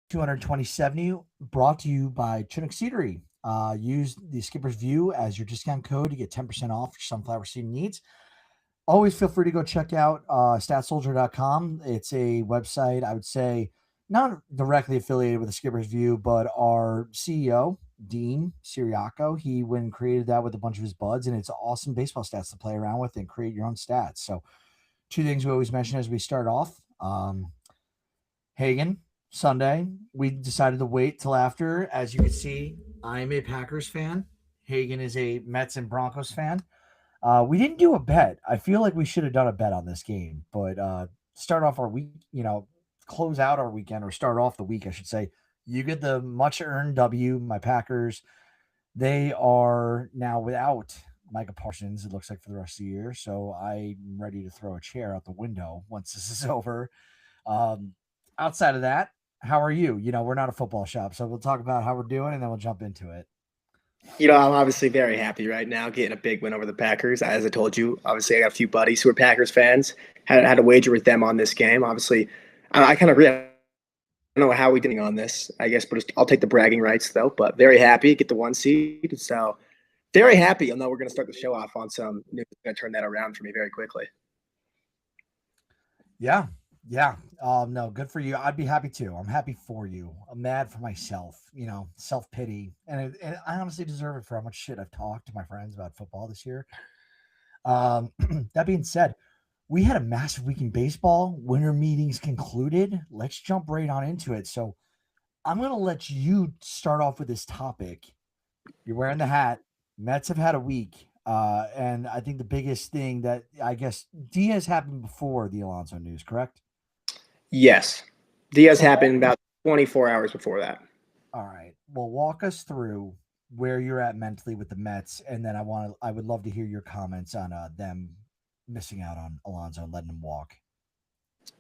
22070, brought to you by Chinook Seedery. Use the Skipper's View as your discount code to get 10% off your sunflower seed needs. Always feel free to go check out statsoldier.com. It's a website, I would say, not directly affiliated with the Skipper's View, but our CEO, Dean Siriaco, he went and created that with a bunch of his buds, and it's awesome baseball stats to play around with and create your own stats. So, two things we always mention as we start off. Hagen, Sunday, we decided to wait till after. As you can see, I'm a Packers fan. Hagen is a Mets and Broncos fan. We didn't do a bet. I feel like we should have done a bet on this game, but start off our week, close out our weekend or start off the week, I should say. You get the much earned W. My Packers, they are now without Micah Parsons, it looks like, for the rest of the year. So I'm ready to throw a chair out the window once this is over. Outside of that, how are you? We're not a football shop, so we'll talk about how we're doing and then we'll jump into it. I'm obviously very happy right now getting a big win over the Packers. As I told you, obviously I got a few buddies who are Packers fans. Had a wager with them on this game. Obviously, I kind of I don't know how we did on this, I guess, but I'll take the bragging rights though. But very happy, get the 1 seed. So very happy. You'll know we're going to start the show off on some news. Going to turn that around for me very quickly. Yeah. No, good for you. I'd be happy too. I'm happy for you. I'm mad for myself, self-pity. And I honestly deserve it for how much shit I've talked to my friends about football this year. That being said, we had a massive week in baseball. Winter meetings concluded. Let's jump right on into it. So I'm going to let you start off with this topic. You're wearing the hat. Mets have had a week. And I think the biggest thing that I guess Diaz happened before the Alonso news, correct? Yes. Diaz happened about 24 hours before that. All right. Well, walk us through where you're at mentally with the Mets, and then I would love to hear your comments on them missing out on Alonso and letting him walk.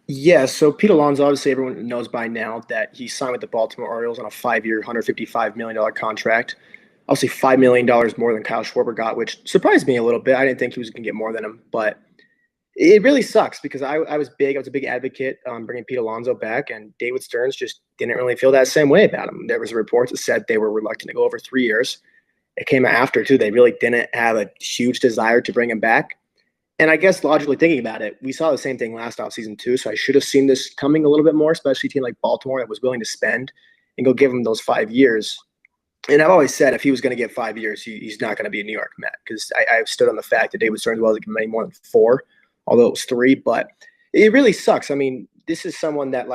Yeah, so Pete Alonso, obviously everyone knows by now that he signed with the Baltimore Orioles on a 5-year, $155 million contract. Obviously $5 million more than Kyle Schwarber got, which surprised me a little bit. I didn't think he was going to get more than him, but it really sucks because I was a big advocate on bringing Pete Alonso back, and David Stearns just didn't really feel that same way about him. There was reports that said they were reluctant to go over 3 years. It came after, too. They really didn't have a huge desire to bring him back. And I guess logically thinking about it, we saw the same thing last offseason, too, so I should have seen this coming a little bit more, especially a team like Baltimore that was willing to spend and go give him those 5 years. And I've always said if he was going to get 5 years, he's not going to be a New York Met because I've stood on the fact that David Stearns wasn't giving any more than 4. Although it was 3, but it really sucks. I mean, this is someone that,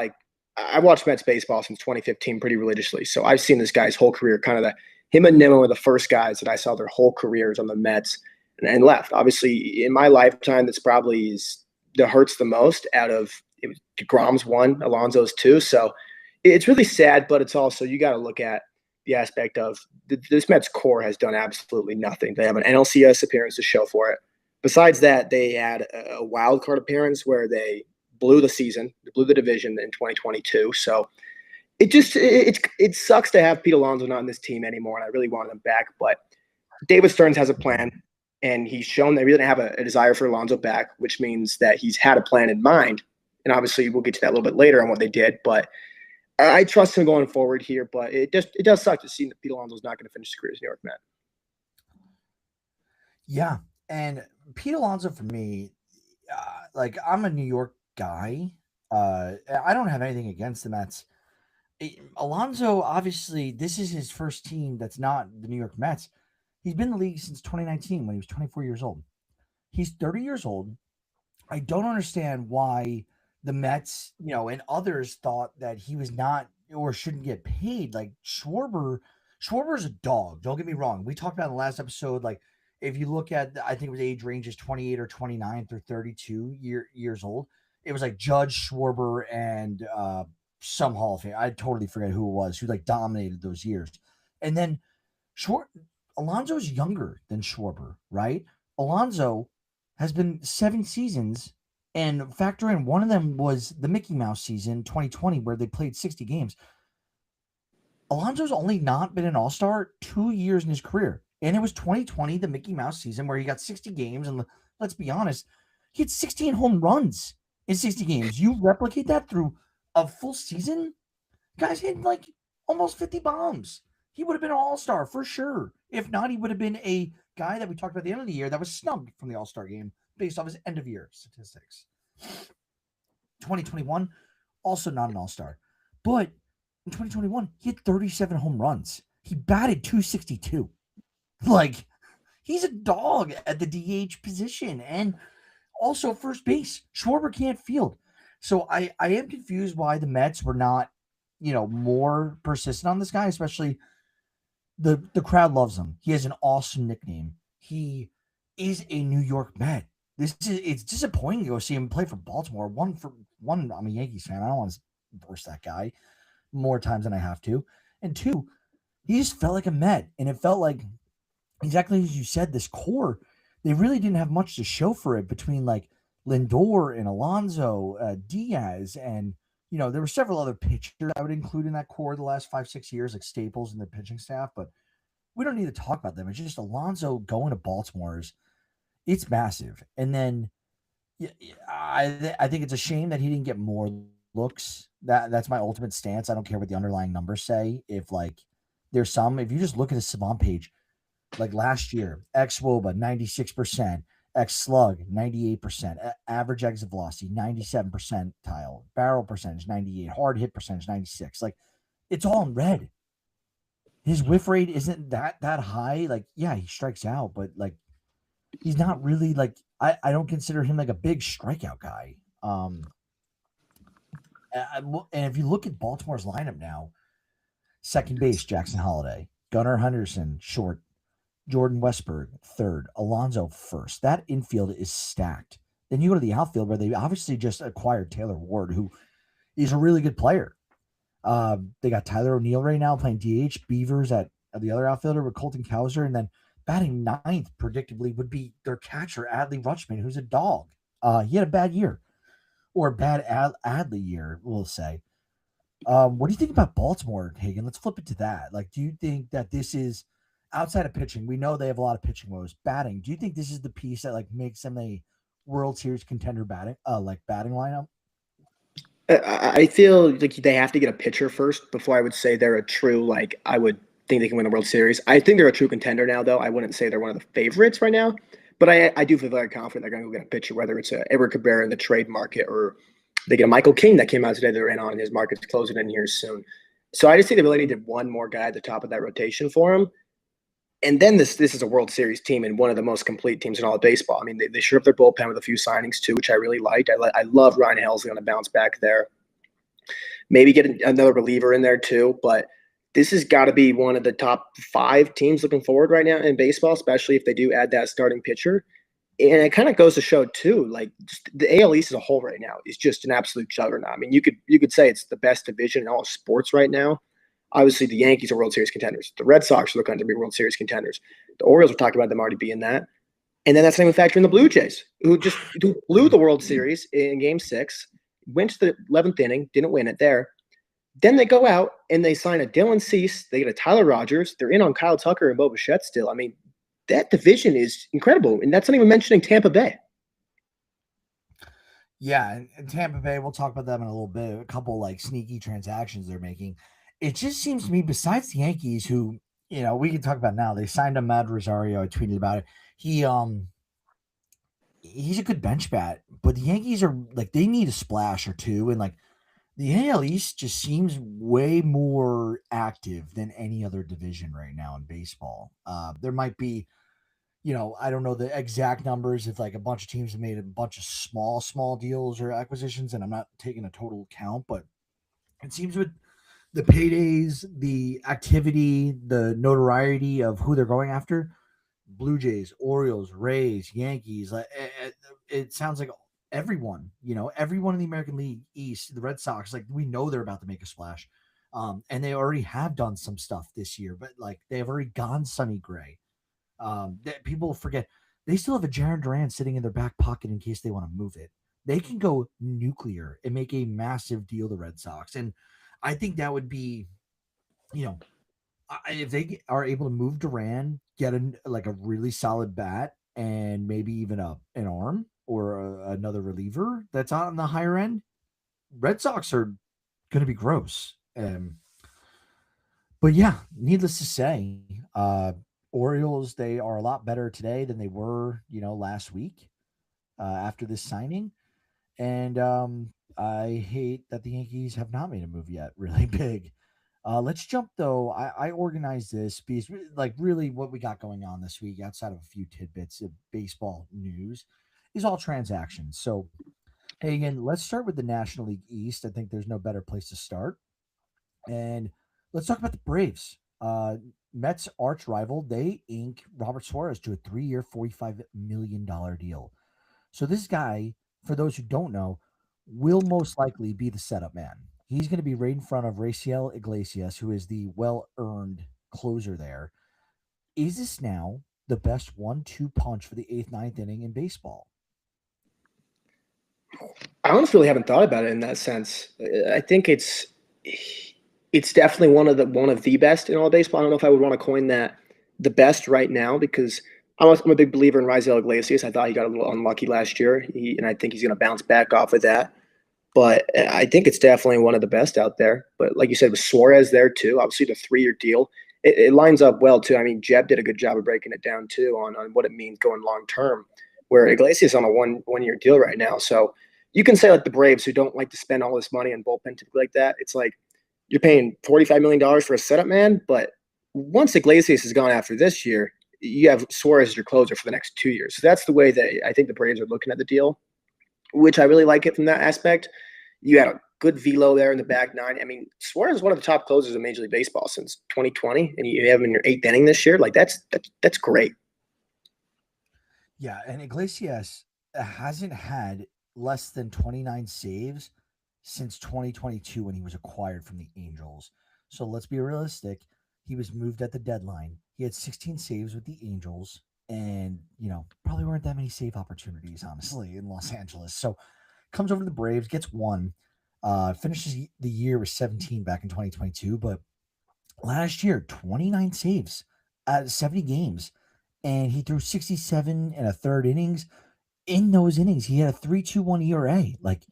I watched Mets baseball since 2015 pretty religiously. So I've seen this guy's whole career, him and Nimmo were the first guys that I saw their whole careers on the Mets and left. Obviously, in my lifetime, that's probably that hurts the most out of it. DeGrom's 1, Alonso's 2. So it's really sad, but it's also, you got to look at the aspect of this Mets core has done absolutely nothing. They have an NLCS appearance to show for it. Besides that, they had a wild card appearance where they blew the season, they blew the division in 2022. So it sucks to have Pete Alonso not in this team anymore, and I really wanted him back. But David Stearns has a plan, and he's shown they really have a desire for Alonso back, which means that he's had a plan in mind. And obviously, we'll get to that a little bit later on what they did. But I trust him going forward here. But it does suck to see that Pete Alonso's not going to finish his career as New York Met. Yeah, and Pete Alonso for me, I'm a New York guy. I don't have anything against the Mets. Alonso, obviously, this is his first team that's not the New York Mets. He's been in the league since 2019 when he was 24 years old. He's 30 years old. I don't understand why the Mets, and others thought that he was not or shouldn't get paid. Like Schwarber's a dog. Don't get me wrong. We talked about in the last episode, if you look at, I think it was age ranges 28 or 29 through 32 years old. It was like Judge, Schwarber, and some Hall of Fame. I totally forget who it was who dominated those years. And then Alonso's younger than Schwarber, right? Alonso has been 7 seasons, and factor in one of them was the Mickey Mouse season 2020 where they played 60 games. Alonso's only not been an all-star 2 years in his career. And it was 2020, the Mickey Mouse season, where he got 60 games. And let's be honest, he had 16 home runs in 60 games. You replicate that through a full season, Guys hit like almost 50 bombs. He would have been an all-star for sure. If not, he would have been a guy that we talked about at the end of the year that was snubbed from the All-Star game based off his end-of-year statistics. 2021, also not an all-star. But in 2021, he had 37 home runs. He batted 262. Like, he's a dog at the DH position. And also first base. Schwarber can't field. So I am confused why the Mets were not, more persistent on this guy, especially the crowd loves him. He has an awesome nickname. He is a New York Met. It's disappointing to go see him play for Baltimore. One, I'm a Yankees fan. I don't want to burst that guy more times than I have to. And two, he just felt like a Met. And it felt like exactly as you said, this core, they really didn't have much to show for it between like Lindor and Alonso, Diaz, and there were several other pitchers I would include in that core the last 5-6 years, like staples in the pitching staff. But we don't need to talk about them. It's just Alonso going to Baltimore's. It's massive. And then I think it's a shame that he didn't get more looks. That's my ultimate stance. I don't care what the underlying numbers say. If like there's some, if you just look at his Savant page, like last year, X Woba 96%, X Slug 98%, average exit velocity 97 percentile, barrel percentage 98, hard hit percentage 96. Like it's all in red. His whiff rate isn't that high. Like yeah, he strikes out, but like he's not really like I don't consider him like a big strikeout guy. And if you look at Baltimore's lineup now, second base Jackson Holiday, Gunnar Henderson short, Jordan Westburg third, Alonso first. That infield is stacked. Then you go to the outfield where they obviously just acquired Taylor Ward, who is a really good player. They got Tyler O'Neill right now playing DH. Beavers at the other outfielder with Colton Cowser, and then batting ninth predictably would be their catcher Adley Rutschman, who's a dog. He had a bad year, or a bad Adley year, we'll say. What do you think about Baltimore, Hagen? Let's flip it to that. Like, do you think that this is outside of pitching? We know they have a lot of pitching woes. Batting. Do you think this is the piece that like makes them a World Series contender batting lineup? I feel like they have to get a pitcher first before I would say they're a true, like, I would think they can win the World Series. I think they're a true contender now, though. I wouldn't say they're one of the favorites right now, but I do feel very confident they're going to go get a pitcher, whether it's a Edward Cabrera in the trade market or they get a Michael King that came out today. They're in on his market's closing in here soon. So I just think they really needed one more guy at the top of that rotation for him. And then this is a World Series team and one of the most complete teams in all of baseball. I mean, they shored up their bullpen with a few signings too, which I really liked. I love Ryan Helsley on a bounce back there. Maybe get another reliever in there too. But this has got to be one of the top 5 teams looking forward right now in baseball, especially if they do add that starting pitcher. And it kind of goes to show too, like the AL East as a whole right now is just an absolute juggernaut. I mean, you could say it's the best division in all of sports right now. Obviously, the Yankees are World Series contenders. The Red Sox are looking to be World Series contenders. The Orioles, we're talking about them already being that. And then that's not even factoring the Blue Jays, who blew the World Series in Game 6, went to the 11th inning, didn't win it there. Then they go out and they sign a Dylan Cease. They get a Tyler Rogers. They're in on Kyle Tucker and Bo Bichette still. I mean, that division is incredible. And that's not even mentioning Tampa Bay. Yeah, and Tampa Bay, we'll talk about them in a little bit. A couple like sneaky transactions they're making. It just seems to me, besides the Yankees, who we can talk about now, they signed Amed Rosario. I tweeted about it. He's a good bench bat, but the Yankees are like they need a splash or two, and like the AL East just seems way more active than any other division right now in baseball. There might be, I don't know the exact numbers if like a bunch of teams have made a bunch of small deals or acquisitions, and I'm not taking a total count, but it seems with the paydays, the activity, the notoriety of who they're going after, Blue Jays, Orioles, Rays, Yankees, it sounds like everyone, everyone in the American League East, the Red Sox, like we know they're about to make a splash. And they already have done some stuff this year, but like they have already gone Sonny Gray. That people forget they still have a Jaron Duran sitting in their back pocket in case they want to move it. They can go nuclear and make a massive deal, the Red Sox. And I think that would be, if they are able to move Duran, get a really solid bat and maybe even an arm or another reliever that's on the higher end, Red Sox are going to be gross. Um, but yeah, needless to say, Orioles, they are a lot better today than they were, last week after this signing. And I hate that the Yankees have not made a move yet, really big. Let's jump though. I organized this because, like, really what we got going on this week, outside of a few tidbits of baseball news, is all transactions. So, hey, again, let's start with the National League East. I think there's no better place to start. And let's talk about the Braves. Mets arch rival, they ink Robert Suarez to a 3-year, $45 million deal. So this guy, for those who don't know, will most likely be the setup man. He's going to be right in front of Raciel Iglesias, who is the well-earned closer there. Is this now the best 1-2 punch for the eighth, ninth inning in baseball? I honestly really haven't thought about it in that sense. I think it's definitely one of the best in all of baseball. I don't know if I would want to coin that the best right now because I'm a big believer in Raisel Iglesias. I thought he got a little unlucky last year, and I think he's going to bounce back off of that. But I think it's definitely one of the best out there. But like you said, with Suarez there too, obviously the 3-year deal, it lines up well too. I mean, Jeb did a good job of breaking it down too on what it means going long term. Where Iglesias on a one-year deal right now, so you can say like the Braves who don't like to spend all this money on bullpen typically like that. It's like you're paying $45 million for a setup man, but once Iglesias is gone after this year, you have Suarez as your closer for the next 2 years. So that's the way that I think the Braves are looking at the deal, which I really like it from that aspect. You had a good velo there in the back nine. I mean, Suarez is one of the top closers in Major League Baseball since 2020, and you have him in your eighth inning this year. Like that's great. Yeah, and Iglesias hasn't had less than 29 saves since 2022 when he was acquired from the Angels. So let's be realistic. He was moved at the deadline. He had 16 saves with the Angels, and probably weren't that many save opportunities, honestly, in Los Angeles. So comes over to the Braves, gets one, finishes the year with 17 back in 2022, but last year 29 saves at 70 games, and he threw 67 and a third innings. In those innings, he had a 3.21 ERA. Like,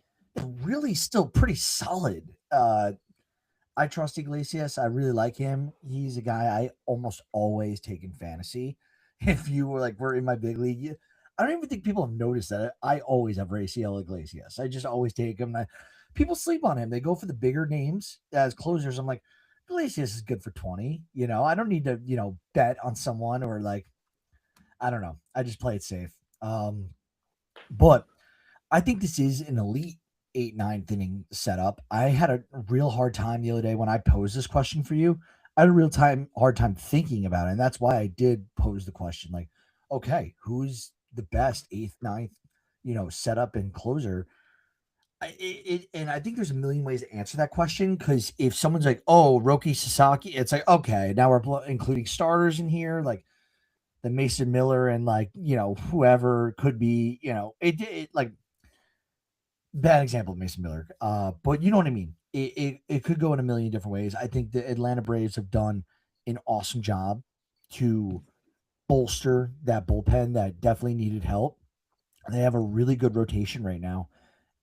really still pretty solid. I trust Iglesias. I really like him. He's a guy I almost always take in fantasy. If you were in my big league, I don't even think people have noticed that I always have Raciel Iglesias. I just always take him. People sleep on him. They go for the bigger names as closers. I'm like, Iglesias is good for 20. I don't need to, bet on someone or I don't know. I just play it safe. But I think this is an elite eight, ninth inning setup. I had a real hard time the other day when I posed this question for you. I had a hard time thinking about it. And that's why I did pose the question like, okay, who's the best eighth, ninth, setup and closer? And I think there's a million ways to answer that question because if someone's like, oh, Roki Sasaki, it's like, okay, now we're including starters in here. Like, the Mason Miller and whoever could be, it like bad example of Mason Miller. But you know what I mean? It could go in a million different ways. I think the Atlanta Braves have done an awesome job to bolster that bullpen that definitely needed help. They have a really good rotation right now,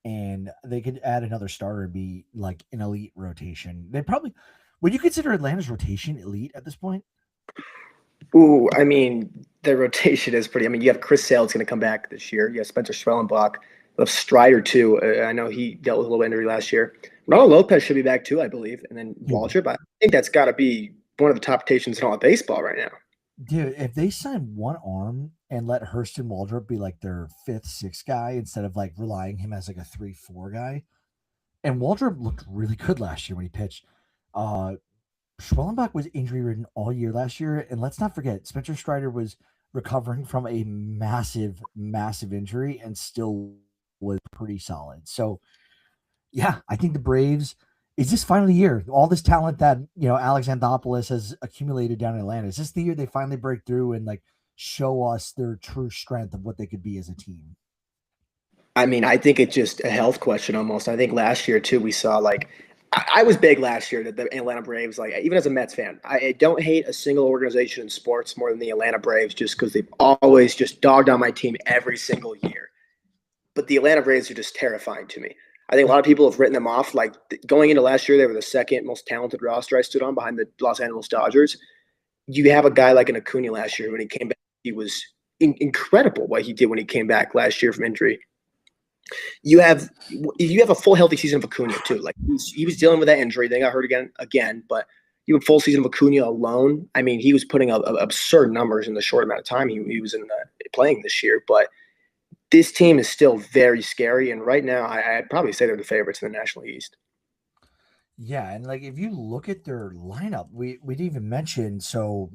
and they could add another starter and be like an elite rotation. They probably would you consider Atlanta's rotation elite at this point? Ooh, I mean, the rotation is pretty. I mean, you have Chris Sale's going to come back this year. You have Spencer Schwellenbach. You have Strider too. I know he dealt with a little injury last year. Ronald Lopez should be back too, I believe, and then Waltrip. I think that's got to be one of the top rotations in all of baseball right now. Dude, if they sign one arm and let Hurston Waldrop be like their fifth, sixth guy instead of like relying him as like a 3-4 guy, and Waldrop looked really good last year when he pitched. Uh, Schwellenbach was injury ridden all year last year, and let's not forget Spencer Strider was recovering from a massive, massive injury and still was pretty solid. So, yeah, I think the Braves is this finally the year. All this talent that Alex Anthopoulos has accumulated down in Atlanta. Is this the year they finally break through and like show us their true strength of what they could be as a team? I mean, I think it's just a health question almost. I think last year too, we saw like I was big last year that the Atlanta Braves, like even as a Mets fan, I don't hate a single organization in sports more than the Atlanta Braves, just because they've always just dogged on my team every single year. But the Atlanta Braves are just terrifying to me. I think a lot of people have written them off. Like going into last year, they were the second most talented roster I stood on behind the Los Angeles Dodgers. You have a guy like an Acuna last year when he came back. He was incredible what he did when he came back last year from injury. You have a full healthy season of Acuna too. Like he was dealing with that injury. They got hurt again, but you have a full season of Acuna alone. I mean, he was putting up absurd numbers in the short amount of time he was playing this year. But this team is still very scary, and right now, I'd probably say they're the favorites in the National East. Yeah, and like if you look at their lineup, we'd even mentioned so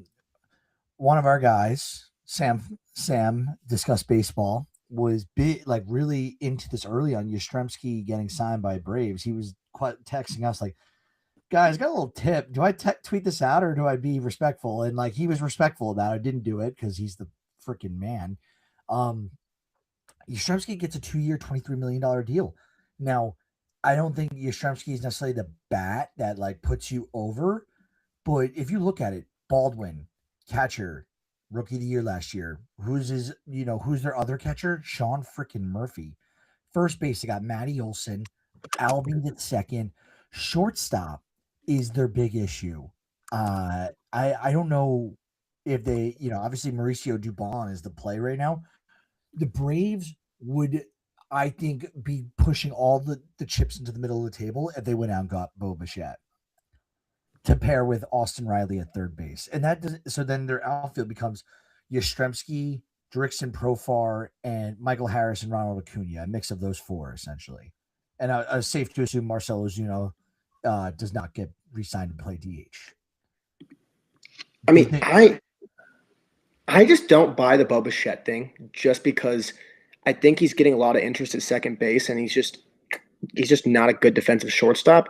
one of our guys, Sam discussed baseball, was big like really into this early on Yastrzemski getting signed by Braves. He was quite texting us like, guys, got a little tip. Do I tweet this out or do I be respectful? And like he was respectful about it. I didn't do it because he's the freaking man. Um Yastrzemski gets a 2-year, $23 million deal. Now, I don't think Yastrzemski is necessarily the bat that like puts you over, but if you look at it, Baldwin, catcher, rookie of the year last year. Who's their other catcher? Sean freaking Murphy. First base, they got Matty Olson. Albies at second. Shortstop is their big issue. I don't know if they, obviously Mauricio Dubon is the play right now. The Braves would, I think, be pushing all the chips into the middle of the table if they went out and got Bo Bichette to pair with Austin Riley at third base. And so then their outfield becomes Yastrzemski, Drickson Profar, and Michael Harris and Ronald Acuna, a mix of those four, essentially. And it's safe to assume Marcelo Ozuna does not get re-signed to play DH. I mean, I just don't buy the Bo Bichette thing just because I think he's getting a lot of interest at second base, and he's just not a good defensive shortstop.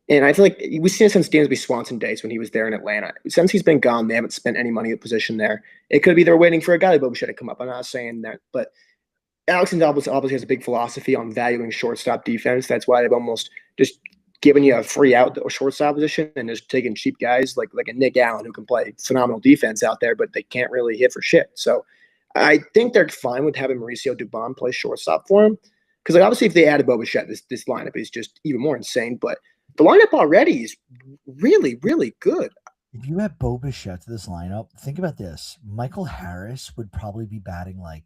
And I feel like we've seen it since Dansby Swanson days when he was there in Atlanta. Since he's been gone, they haven't spent any money at position there. It could be they're waiting for a guy like Bo Bichette to come up. I'm not saying that, but Alex Anthopoulos obviously has a big philosophy on valuing shortstop defense. That's why they've almost just given you a free out shortstop position and just taking cheap guys like a Nick Allen who can play phenomenal defense out there, but they can't really hit for shit. So I think they're fine with having Mauricio Dubon play shortstop for him. Because like obviously if they added Bo Bichette, this lineup is just even more insane. But the lineup already is really, really good. If you add Bo Bichette to this lineup, think about this. Michael Harris would probably be batting like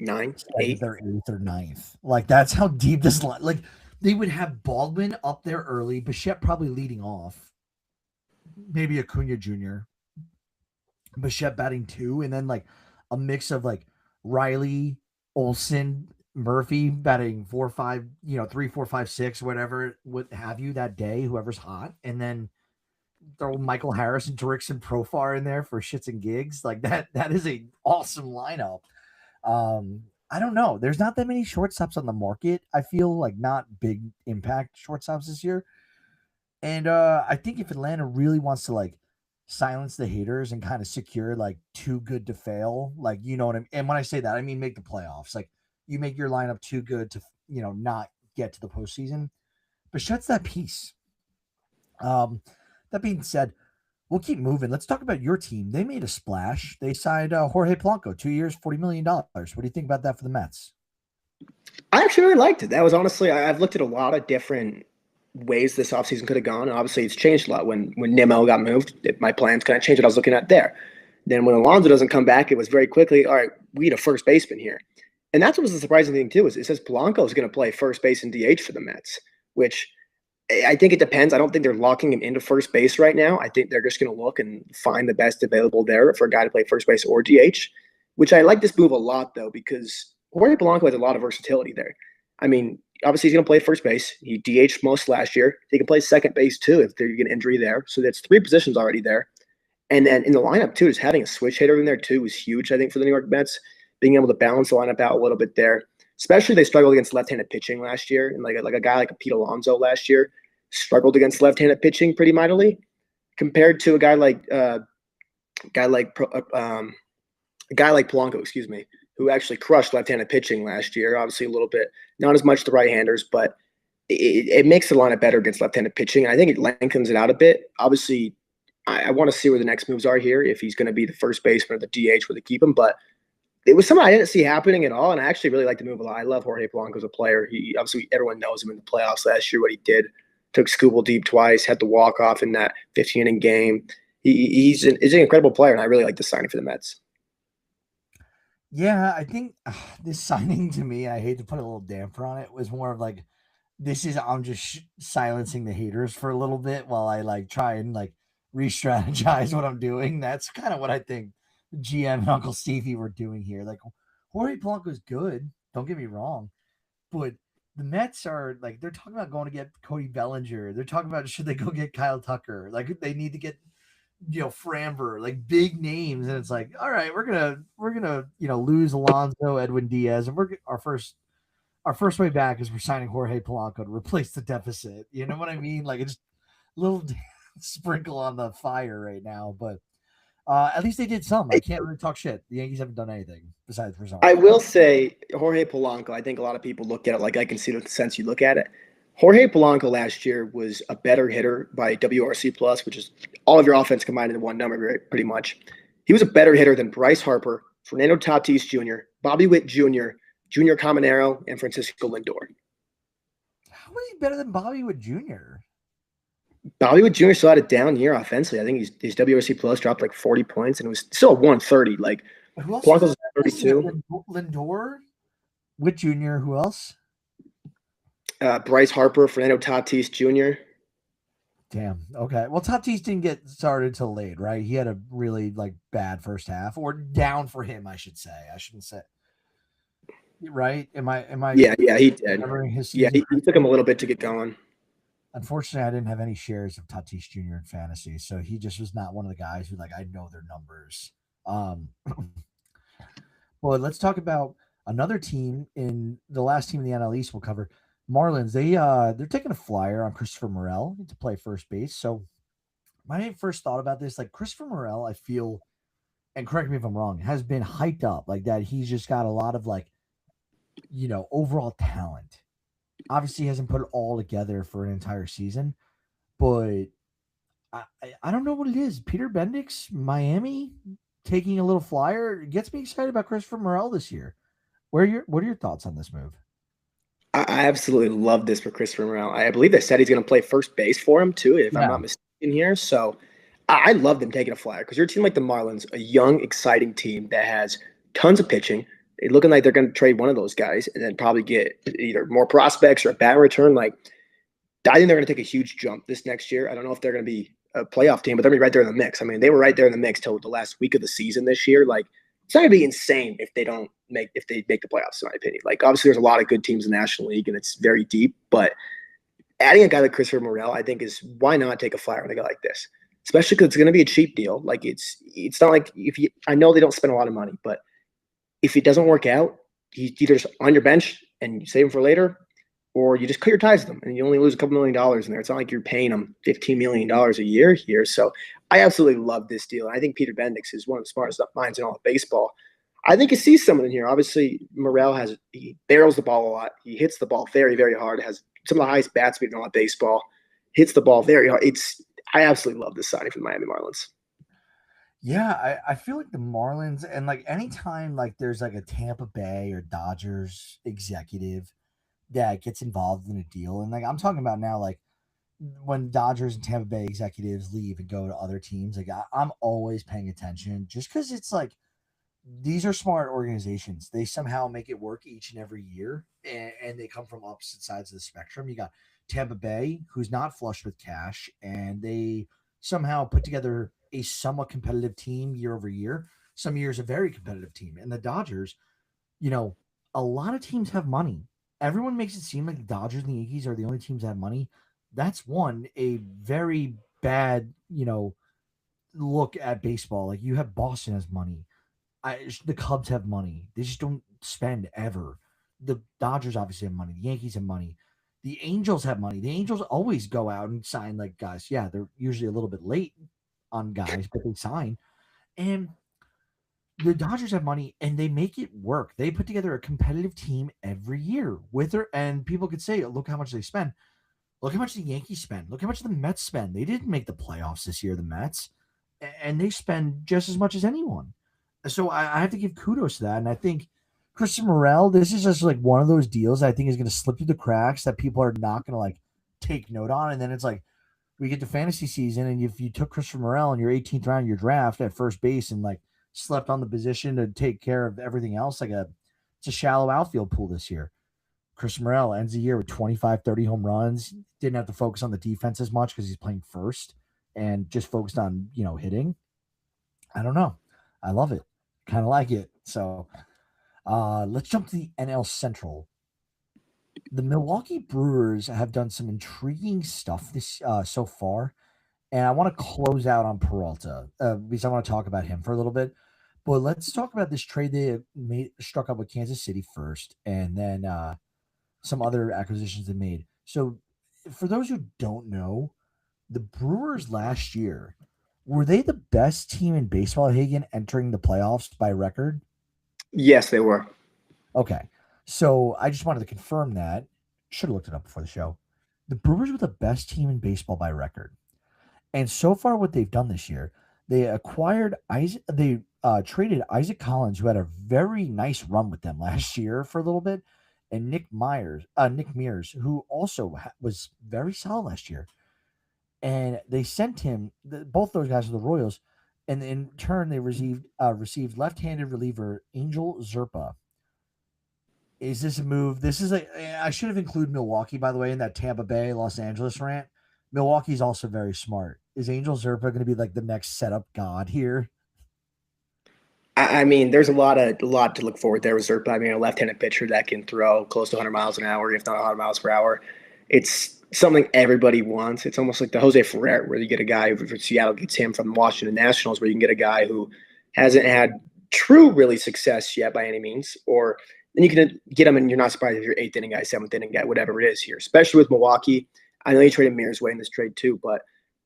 9th, 8th, or 8th or 9th. Like that's how deep this line. Like they would have Baldwin up there early, Bichette probably leading off, maybe Acuna Jr., Bichette batting 2, and then like a mix of like Riley, Olson, Murphy batting 4, 5, 3, 4, 5, 6, whatever, what have you that day, whoever's hot, and then throw Michael Harris and Drickson Profar in there for shits and gigs. Like that is a awesome lineup. I don't know. There's not that many shortstops on the market. I feel like not big impact shortstops this year. And I think if Atlanta really wants to like silence the haters and kind of secure like too good to fail, like you know what I mean. And when I say that, I mean make the playoffs. Like you make your lineup too good to not get to the postseason. But Bichette's that piece. That being said, we'll keep moving. Let's talk about your team. They made a splash. They signed Jorge Polanco, 2 years, $40 million. What do you think about that for the Mets? I actually really liked it. That was honestly, I've looked at a lot of different ways this offseason could have gone. And obviously, it's changed a lot. When Nimmo got moved, my plans kind of changed what I was looking at there. Then when Alonso doesn't come back, it was very quickly, all right, we need a first baseman here. And that's what was the surprising thing, too, is it says Polanco is going to play first base and DH for the Mets, which I think it depends. I don't think they're locking him into first base right now. I think they're just going to look and find the best available there for a guy to play first base or DH, which I like this move a lot, though, because Jorge Polanco has a lot of versatility there. I mean, obviously he's going to play first base. He DH'd most last year. He can play second base, too, if they get an injury there. So that's 3 positions already there. And then in the lineup, too, just having a switch hitter in there, too, was huge, I think, for the New York Mets, being able to balance the lineup out a little bit there. Especially they struggled against left-handed pitching last year. And like a guy like a Pete Alonso last year struggled against left-handed pitching pretty mightily compared to a guy like Polanco, excuse me, who actually crushed left-handed pitching last year. Obviously a little bit, not as much the right-handers, but it makes the lineup better against left-handed pitching. And I think it lengthens it out a bit. Obviously, I want to see where the next moves are here, if he's going to be the first baseman or the DH where they keep him. But it was something I didn't see happening at all, and I actually really like the move a lot. I love Jorge Polanco as a player. He obviously everyone knows him in the playoffs last year. What he did, took Scooble deep twice, had the walk off in that 15 inning game. He's an incredible player, and I really like the signing for the Mets. Yeah, I think this signing to me, I hate to put a little damper on it, was more of like this is I'm just silencing the haters for a little bit while I like try and like re-strategize what I'm doing. That's kind of what I think GM and Uncle Stevie were doing here. Like Jorge Polanco's good, don't get me wrong, but the Mets are like they're talking about going to get Cody Bellinger. They're talking about should they go get Kyle Tucker? Like they need to get Framber, like big names, and it's like, all right, we're gonna lose Alonso, Edwin Diaz, and our first way back is we're signing Jorge Polanco to replace the deficit. You know what I mean? Like it's a little sprinkle on the fire right now, but at least they did some. I can't really talk shit. The Yankees haven't done anything besides resign. I will say Jorge Polanco. I think a lot of people look at it like I can see the sense you look at it. Jorge Polanco last year was a better hitter by WRC plus, which is all of your offense combined into one number, right, pretty much. He was a better hitter than Bryce Harper, Fernando Tatis Jr., Bobby Witt Jr., Junior Caminero, and Francisco Lindor. How is he better than Bobby Witt Jr.? Bobby Witt Jr. still had a down year offensively. I think his WRC plus dropped like 40 points, and it was still a 130. Like Who else? Polanco's 32. Lindor, Witt Jr. Who else? Bryce Harper, Fernando Tatis Jr. Damn. Okay. Well, Tatis didn't get started till late, right? He had a really like bad first half, or down for him, I should say. I shouldn't say. Right? Am I? Yeah, he did. Remembering his Yeah, season? he took him a little bit to get going. Unfortunately, I didn't have any shares of Tatis Jr. in fantasy, so he just was not one of the guys who like I know their numbers. Well, let's talk about another team in the last team in the NL East we'll cover. Marlins, they're taking a flyer on Christopher Morel to play first base. So my first thought about this, like Christopher Morel, I feel, and correct me if I'm wrong, has been hyped up like that. He's just got a lot of like, overall talent. Obviously, he hasn't put it all together for an entire season, but I don't know what it is. Peter Bendix, Miami, taking a little flyer gets me excited about Christopher Morel this year. What are your thoughts on this move? I absolutely love this for Christopher Morel. I believe they said he's going to play first base for him too, if I'm not mistaken here. So I love them taking a flyer because you're a team like the Marlins, a young, exciting team that has tons of pitching. They're looking like they're going to trade one of those guys and then probably get either more prospects or a bat return. Like, I think they're going to take a huge jump this next year. I don't know if they're going to be a playoff team, but they're going to be right there in the mix. I mean, they were right there in the mix till the last week of the season this year. Like, it's not going to be insane if they make the playoffs, in my opinion. Like, obviously, there's a lot of good teams in the National League, and it's very deep. But adding a guy like Christopher Morel, I think, is why not take a flyer on a guy like this, especially because it's going to be a cheap deal. Like, it's not like I know they don't spend a lot of money, but if it doesn't work out, he's either just on your bench and you save him for later, or you just cut your ties with them and you only lose a couple $1 million in there. It's not like you're paying him $15 million a year here. So I absolutely love this deal. And I think Peter Bendix is one of the smartest minds in all of baseball. I think he sees something in here. Obviously, Morel he barrels the ball a lot. He hits the ball very, very hard. Has some of the highest bat speed in all of baseball. Hits the ball very hard. I absolutely love this signing for the Miami Marlins. Yeah, I feel like the Marlins and like anytime like there's like a Tampa Bay or Dodgers executive that gets involved in a deal, and like I'm talking about now, like when Dodgers and Tampa Bay executives leave and go to other teams, like I'm always paying attention just because it's like these are smart organizations. They somehow make it work each and every year, and they come from opposite sides of the spectrum. You got Tampa Bay, who's not flush with cash, and they somehow put together a somewhat competitive team year over year. Some years a very competitive team. And the Dodgers, a lot of teams have money. Everyone makes it seem like the Dodgers and the Yankees are the only teams that have money. That's a very bad, look at baseball. Like you have Boston has money. The Cubs have money. They just don't spend ever. The Dodgers obviously have money. The Yankees have money. The Angels have money. The Angels always go out and sign like guys. Yeah, they're usually a little bit late on guys, but they sign. And the Dodgers have money and they make it work. They put together a competitive team every year and people could say, look how much they spend. Look how much the Yankees spend. Look how much the Mets spend. They didn't make the playoffs this year, the Mets, and they spend just as much as anyone. So I have to give kudos to that. And I think Christian Morel, this is just like one of those deals I think is going to slip through the cracks that people are not going to like take note on. And then it's like we get to fantasy season, and if you took Christopher Morel in your 18th round of your draft at first base and like slept on the position to take care of everything else, it's a shallow outfield pool this year. Christopher Morel ends the year with 25, 30 home runs. Didn't have to focus on the defense as much because he's playing first and just focused on, hitting. I don't know. I love it. Kind of like it. So let's jump to the NL Central. The Milwaukee Brewers have done some intriguing stuff this so far, and I want to close out on Peralta because I want to talk about him for a little bit. But let's talk about this trade they struck up with Kansas City first, and then some other acquisitions they made. So, for those who don't know, the Brewers last year were they the best team in baseball, Hagen, entering the playoffs by record? Yes, they were. Okay. So I just wanted to confirm that. Should have looked it up before the show. The Brewers were the best team in baseball by record. And so far, what they've done this year, they acquired Isaac. They traded Isaac Collins, who had a very nice run with them last year for a little bit, and Nick Mears, who also was very solid last year. And they sent him both those guys to the Royals, and in turn, they received left-handed reliever Angel Zerpa. Is this a move? I should have included Milwaukee, by the way, in that Tampa Bay, Los Angeles rant. Milwaukee's also very smart. Is Angel Zerpa going to be like the next setup god here? I mean, there's a lot to look forward there with Zerpa. I mean, a left-handed pitcher that can throw close to 100 miles an hour, if not 100 miles per hour. It's something everybody wants. It's almost like the Jose Ferrer, where you get a guy who Seattle gets him from Washington Nationals, where you can get a guy who hasn't had true really success yet by any means, or then you can get him and you're not surprised if you're eighth inning guy, seventh inning guy, whatever it is here, especially with Milwaukee. I know you traded Mears way in this trade too, but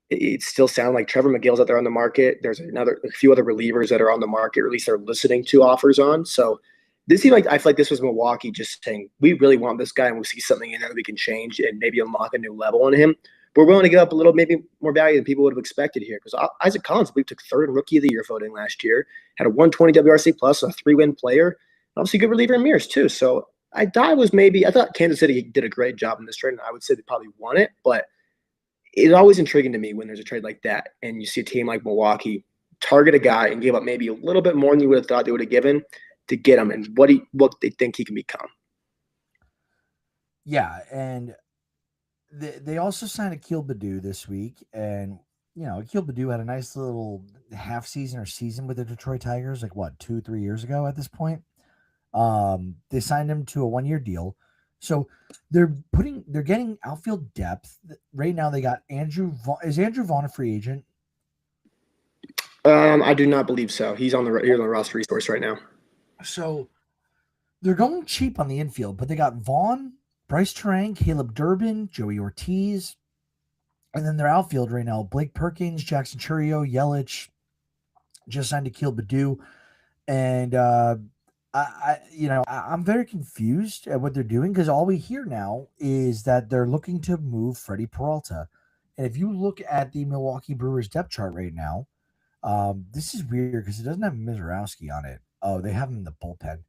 it still sounds like Trevor McGill's out there on the market. There's a few other relievers that are on the market, or at least they're listening to offers on. So this seemed like, I feel like this was Milwaukee just saying, we really want this guy and we see something in there that we can change and maybe unlock a new level on him. But we're willing to give up a little, maybe more value than people would have expected here. Because Isaac Collins, we took third in Rookie of the Year voting last year, had a 120 WRC plus, a 3-win player, obviously good reliever in Mears too. So I thought Kansas City did a great job in this trade, and I would say they probably won it, but it's always intriguing to me when there's a trade like that and you see a team like Milwaukee target a guy and give up maybe a little bit more than you would have thought they would have given to get him and what they think he can become. Yeah, and they also signed Akil Baddoo this week, and Akil Baddoo had a nice little half season or season with the Detroit Tigers, like what, 2-3 years ago at this point. They signed him to a 1-year deal. So they're getting outfield depth. Right now they got Andrew Vaughn. Is Andrew Vaughn a free agent? I do not believe so. He's on the roster resource right now. So they're going cheap on the infield, but they got Vaughn, Bryce Terang, Caleb Durbin, Joey Ortiz, and then their outfield right now: Blake Perkins, Jackson Chourio, Yelich. Just signed Akil Baddoo, and I'm very confused at what they're doing because all we hear now is that they're looking to move Freddie Peralta. And if you look at the Milwaukee Brewers depth chart right now, this is weird because it doesn't have Mizorowski on it. Oh, they have him in the bullpen.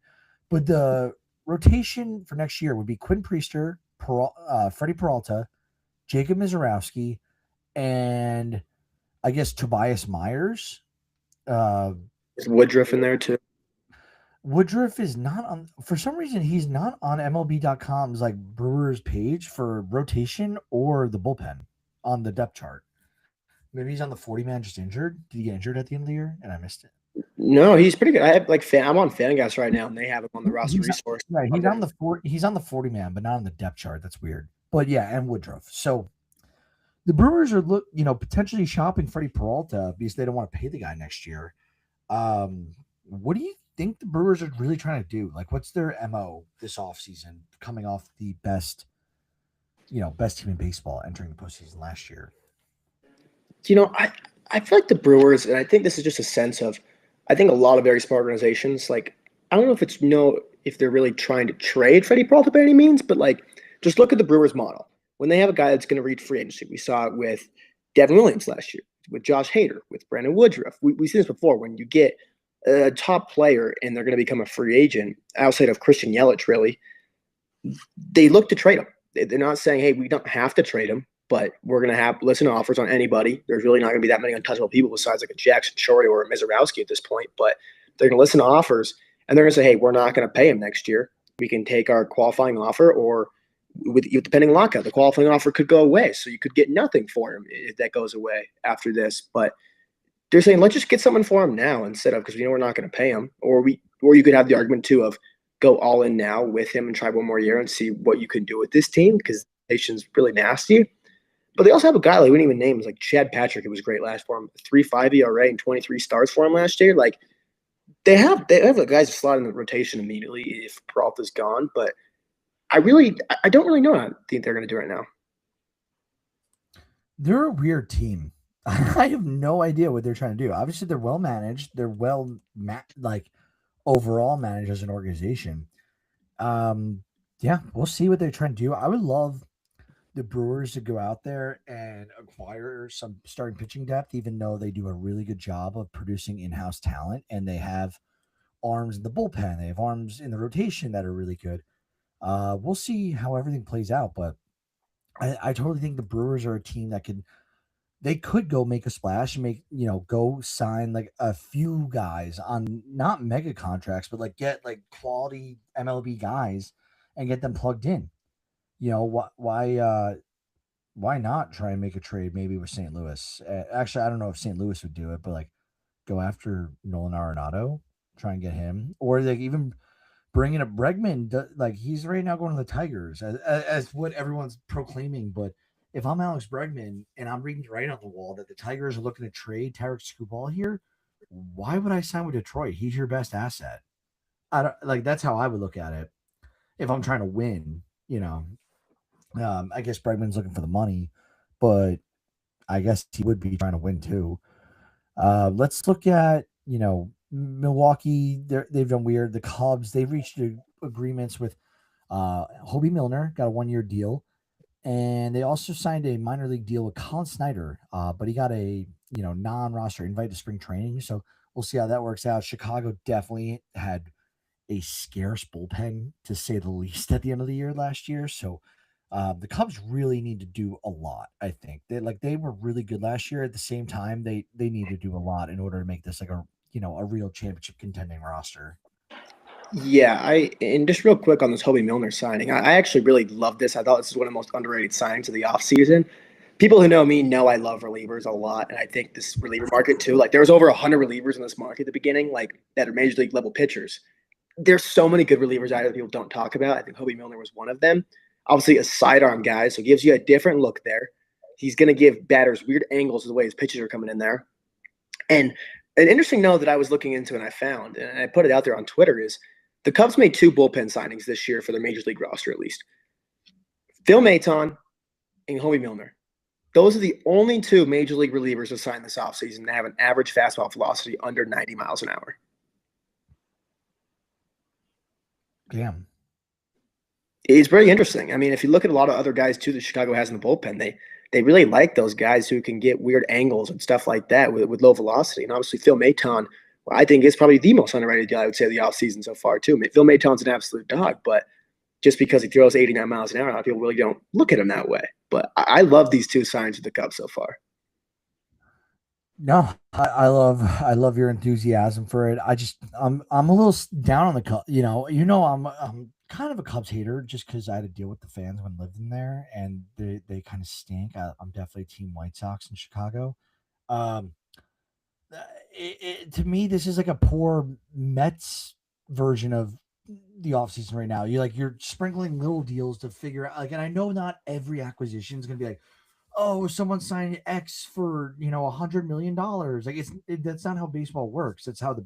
But the rotation for next year would be Quinn Priester, Freddie Peralta, Jacob Mizorowski, and I guess Tobias Myers. Is Woodruff in there too? Woodruff is not on, for some reason, he's not on MLB.com's like Brewers page for rotation or the bullpen on the depth chart. Maybe he's on the 40-man just injured. Did he get injured at the end of the year and I missed it? No, he's pretty good. I'm on Fangraphs right now and they have him on the roster resource. Right, he's on the 40-man, but not on the depth chart. That's weird. But yeah, and Woodruff. So the Brewers are potentially shopping Freddie Peralta because they don't want to pay the guy next year. What do you think the Brewers are really trying to do? Like, what's their MO this offseason coming off the best team in baseball entering the postseason last year? I feel like the Brewers, and I think this is just a sense of, I think a lot of very smart organizations, like, I don't know if they're really trying to trade Freddie Peralta by any means, but like, just look at the Brewers model. When they have a guy that's going to reach free agency, we saw it with Devin Williams last year, with Josh Hader, with Brandon Woodruff. We've seen this before. When you get a top player and they're going to become a free agent outside of Christian Yelich, really, they look to trade him. They're not saying, hey, we don't have to trade him, but we're going to have listen to offers on anybody. There's really not going to be that many untouchable people besides like a Jackson Shorty or a Mizorowski at this point, but they're going to listen to offers and they're going to say, hey, we're not going to pay him next year. We can take our qualifying offer, or with the pending lockout, the qualifying offer could go away. So you could get nothing for him if that goes away after this. But they're saying, let's just get someone for him now instead of, because we know we're not going to pay him. Or you could have the argument too of go all in now with him and try one more year and see what you can do with this team, because the nation's really nasty. But they also have a guy like we didn't even name, like Chad Patrick. It was great last for him, 3.5 ERA and 23 starts for him last year. Like they have the guys to slot in the rotation immediately if Peralta's gone. But I don't really know what I think they're going to do right now. They're a weird team. I have no idea what they're trying to do. Obviously, they're well managed. They're overall managed as an organization. Yeah, we'll see what they're trying to do. I would love the Brewers to go out there and acquire some starting pitching depth, even though they do a really good job of producing in-house talent and they have arms in the bullpen. They have arms in the rotation that are really good. We'll see how everything plays out, but I totally think the Brewers are a team that they could go make a splash and go sign like a few guys on not mega contracts, but like get like quality MLB guys and get them plugged in. Why not try and make a trade maybe with St. Louis? Actually, I don't know if St. Louis would do it, but like go after Nolan Arenado, try and get him, or like even bringing up Bregman. Like he's right now going to the Tigers as what everyone's proclaiming. But if I'm Alex Bregman and I'm reading right on the wall that the Tigers are looking to trade Tarek Skubal here, why would I sign with Detroit? He's your best asset. I don't like that's how I would look at it if I'm trying to win. I guess Bregman's looking for the money, but I guess he would be trying to win too. Let's look at, Milwaukee. They've done weird. The Cubs, they've reached agreements with Hobie Milner, got a 1-year deal. And they also signed a minor league deal with Colin Snyder, but he got a, non-roster invite to spring training. So we'll see how that works out. Chicago definitely had a scarce bullpen, to say the least, at the end of the year last year. So the Cubs really need to do a lot. I think they were really good last year. At the same time, they need to do a lot in order to make this like a real championship contending roster. Yeah, and just real quick on this Hobie Milner signing, I actually really love this. I thought this is one of the most underrated signings of the offseason. People who know me know I love relievers a lot, and I think this reliever market too. Like there was over 100 relievers in this market at the beginning, like that are major league level pitchers. There's so many good relievers out there that people don't talk about. I think Hobie Milner was one of them. Obviously, a sidearm guy, so it gives you a different look there. He's going to give batters weird angles to the way his pitches are coming in there. And an interesting note that I was looking into and I found, and I put it out there on Twitter, is the Cubs made 2 bullpen signings this year for their major league roster, at least. Phil Maton and Hobie Milner. Those are the only 2 major league relievers to sign this offseason that have an average fastball velocity under 90 miles an hour. Damn. It's very interesting. I mean, if you look at a lot of other guys too that Chicago has in the bullpen, they really like those guys who can get weird angles and stuff like that with low velocity. And obviously Phil Maton, I think is probably the most underrated guy I would say of the offseason so far too. Phil Maton's an absolute dog, but just because he throws 89 miles an hour, a lot of people really don't look at him that way. But I love these 2 signs of the Cubs so far. No, I love your enthusiasm for it. I'm a little down on the Cubs. I'm kind of a Cubs hater just because I had to deal with the fans when living there, and they kind of stink. I'm definitely Team White Sox in Chicago. To me, this is like a poor Mets version of the offseason right now. You're sprinkling little deals to figure out, and I know not every acquisition is going to be like, oh, someone signed X for $100 million. Like that's not how baseball works. That's how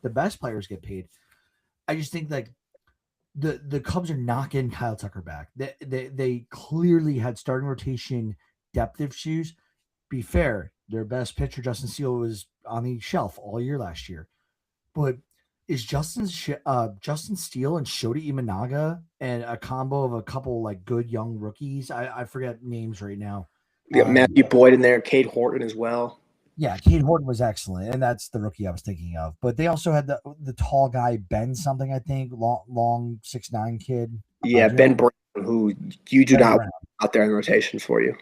the best players get paid. I just think like the Cubs are not getting Kyle Tucker back. They clearly had starting rotation depth issues. Be fair, their best pitcher Justin Steele was on the shelf all year last year, but is Justin Steele and Shota Imanaga and a combo of a couple like good young rookies? I forget names right now. You got Matthew Boyd in there, Cade Horton as well. Yeah, Cade Horton was excellent, and that's the rookie I was thinking of. But they also had the tall guy Ben something, I think, long 6'9" kid. Yeah, Do you Ben know Brown, who you do Ben not want Brown? out there in rotation for you.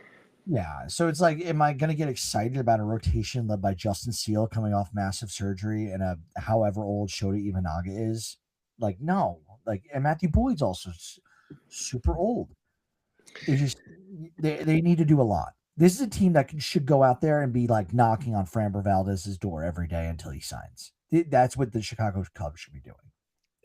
Yeah, so it's like, am I going to get excited about a rotation led by Justin Steele coming off massive surgery and a however old Shota Imanaga is? Like, no. Like, and Matthew Boyd's also super old. They just they need to do a lot. This is a team that should go out there and be like knocking on Framber Valdez's door every day until he signs. That's what the Chicago Cubs should be doing.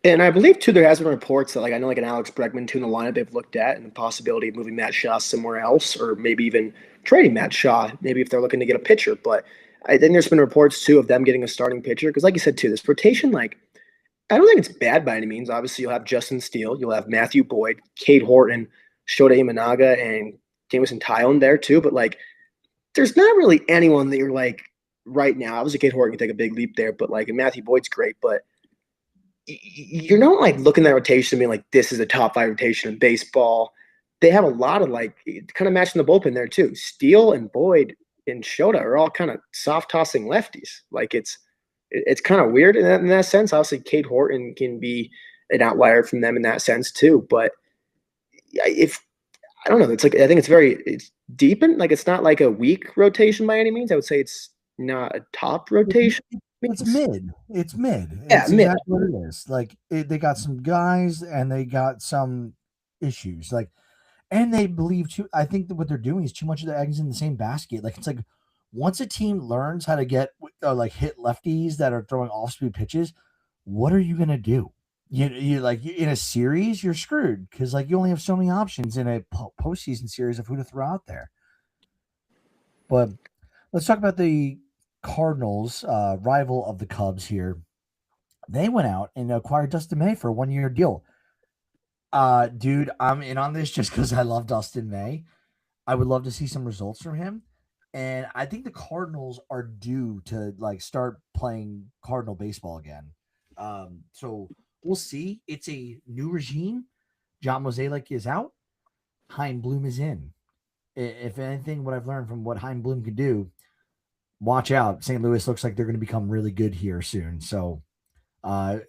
And I believe too, there has been reports that like I know like an Alex Bregman too in the lineup they've looked at and the possibility of moving Matt Shaw somewhere else or maybe even trading Matt Shaw, maybe if they're looking to get a pitcher. But I think there's been reports too of them getting a starting pitcher because like you said too, this rotation like I don't think it's bad by any means. Obviously, you'll have Justin Steele, you'll have Matthew Boyd, Cade Horton, Shota Imanaga, and Jameson Tylen there too. But like, there's not really anyone that you're like right now. Obviously, Cade Horton can take a big leap there, but like, and Matthew Boyd's great, but you're not like looking at that rotation and being like, this is a top five rotation in baseball. They have a lot of like kind of matching the bullpen there too. Steele and Boyd and Shota are all kind of soft tossing lefties. Like it's kind of weird in that sense. Obviously, Cade Horton can be an outlier from them in that sense too. But if I don't know, it's like I think it's deep and like it's not like a weak rotation by any means. I would say it's not a top rotation. It's mid. It's mid. Yeah, It's exactly what it is. Like they got some guys and they got some issues. Like, and they believe too. I think that what they're doing is too much of the eggs in the same basket. Like it's like once a team learns how to get like hit lefties that are throwing off speed pitches, what are you gonna do? You like in a series, you're screwed because like you only have so many options in a postseason series of who to throw out there. But let's talk about the Cardinals, rival of the Cubs here. They went out and acquired Dustin May for a 1 year deal. Dude, I'm in on this just because I love Dustin May. I would love to see some results from him. And I think the Cardinals are due to like start playing Cardinal baseball again. So we'll see. It's a new regime. John Mozeliak is out. Hein Bloom is in. If anything, what I've learned from what Hein Bloom can do, watch out. St. Louis looks like they're going to become really good here soon. So,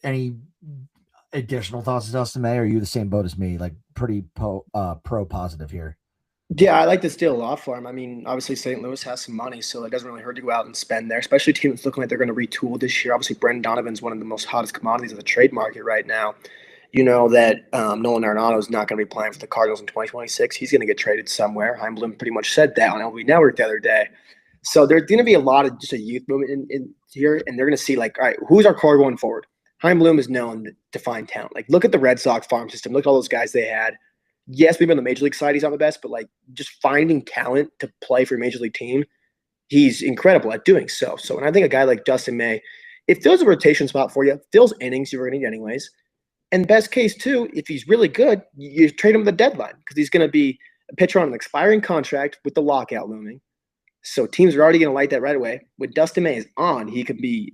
any additional thoughts of Dustin May? Or are you the same boat as me? Like pretty pro positive here. Yeah, I like to steal a lot for him. I mean, obviously St. Louis has some money, so it doesn't really hurt to go out and spend there, especially a team that's looking like they're going to retool this year. Obviously, Brendan Donovan's one of the most hottest commodities of the trade market right now. You know that Nolan Arenado is not going to be playing for the Cardinals in 2026. He's going to get traded somewhere. Hein Bloom pretty much said that on LB Network the other day. So there's going to be a lot of just a youth movement in here, and they're going to see like, all right, who's our core going forward? Hein Bloom is known to find talent. Like, look at the Red Sox farm system. Look at all those guys they had. Yes, maybe on the major league side he's not the best, but like just finding talent to play for a major league team, he's incredible at doing so. So, and I think a guy like Dustin May, if there's a rotation spot for you, fills innings you were going to need anyways. And best case too, if he's really good, you trade him at the deadline because he's going to be a pitcher on an expiring contract with the lockout looming. So teams are already going to like that right away. When Dustin May is on, he could be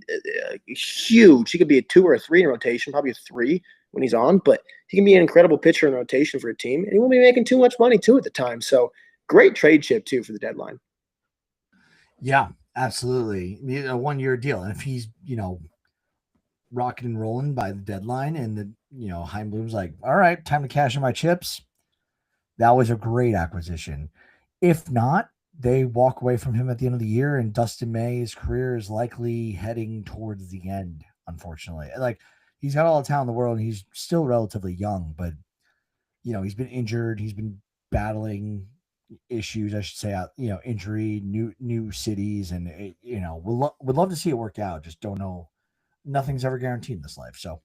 huge. He could be a 2 or a 3 in rotation, probably a 3 when he's on. But he can be an incredible pitcher in rotation for a team, and he won't be making too much money too at the time. So great trade chip too for the deadline. Yeah, absolutely. A 1 year deal. And if he's, rocking and rolling by the deadline and Hein Bloom's like, all right, time to cash in my chips. That was a great acquisition. If not, they walk away from him at the end of the year and Dustin May's career is likely heading towards the end, unfortunately. Like he's got all the talent in the world and he's still relatively young, but he's been injured, he's been battling issues, I should say, injury, new cities, and would love to see it work out. Just don't know. Nothing's ever guaranteed in this life. So,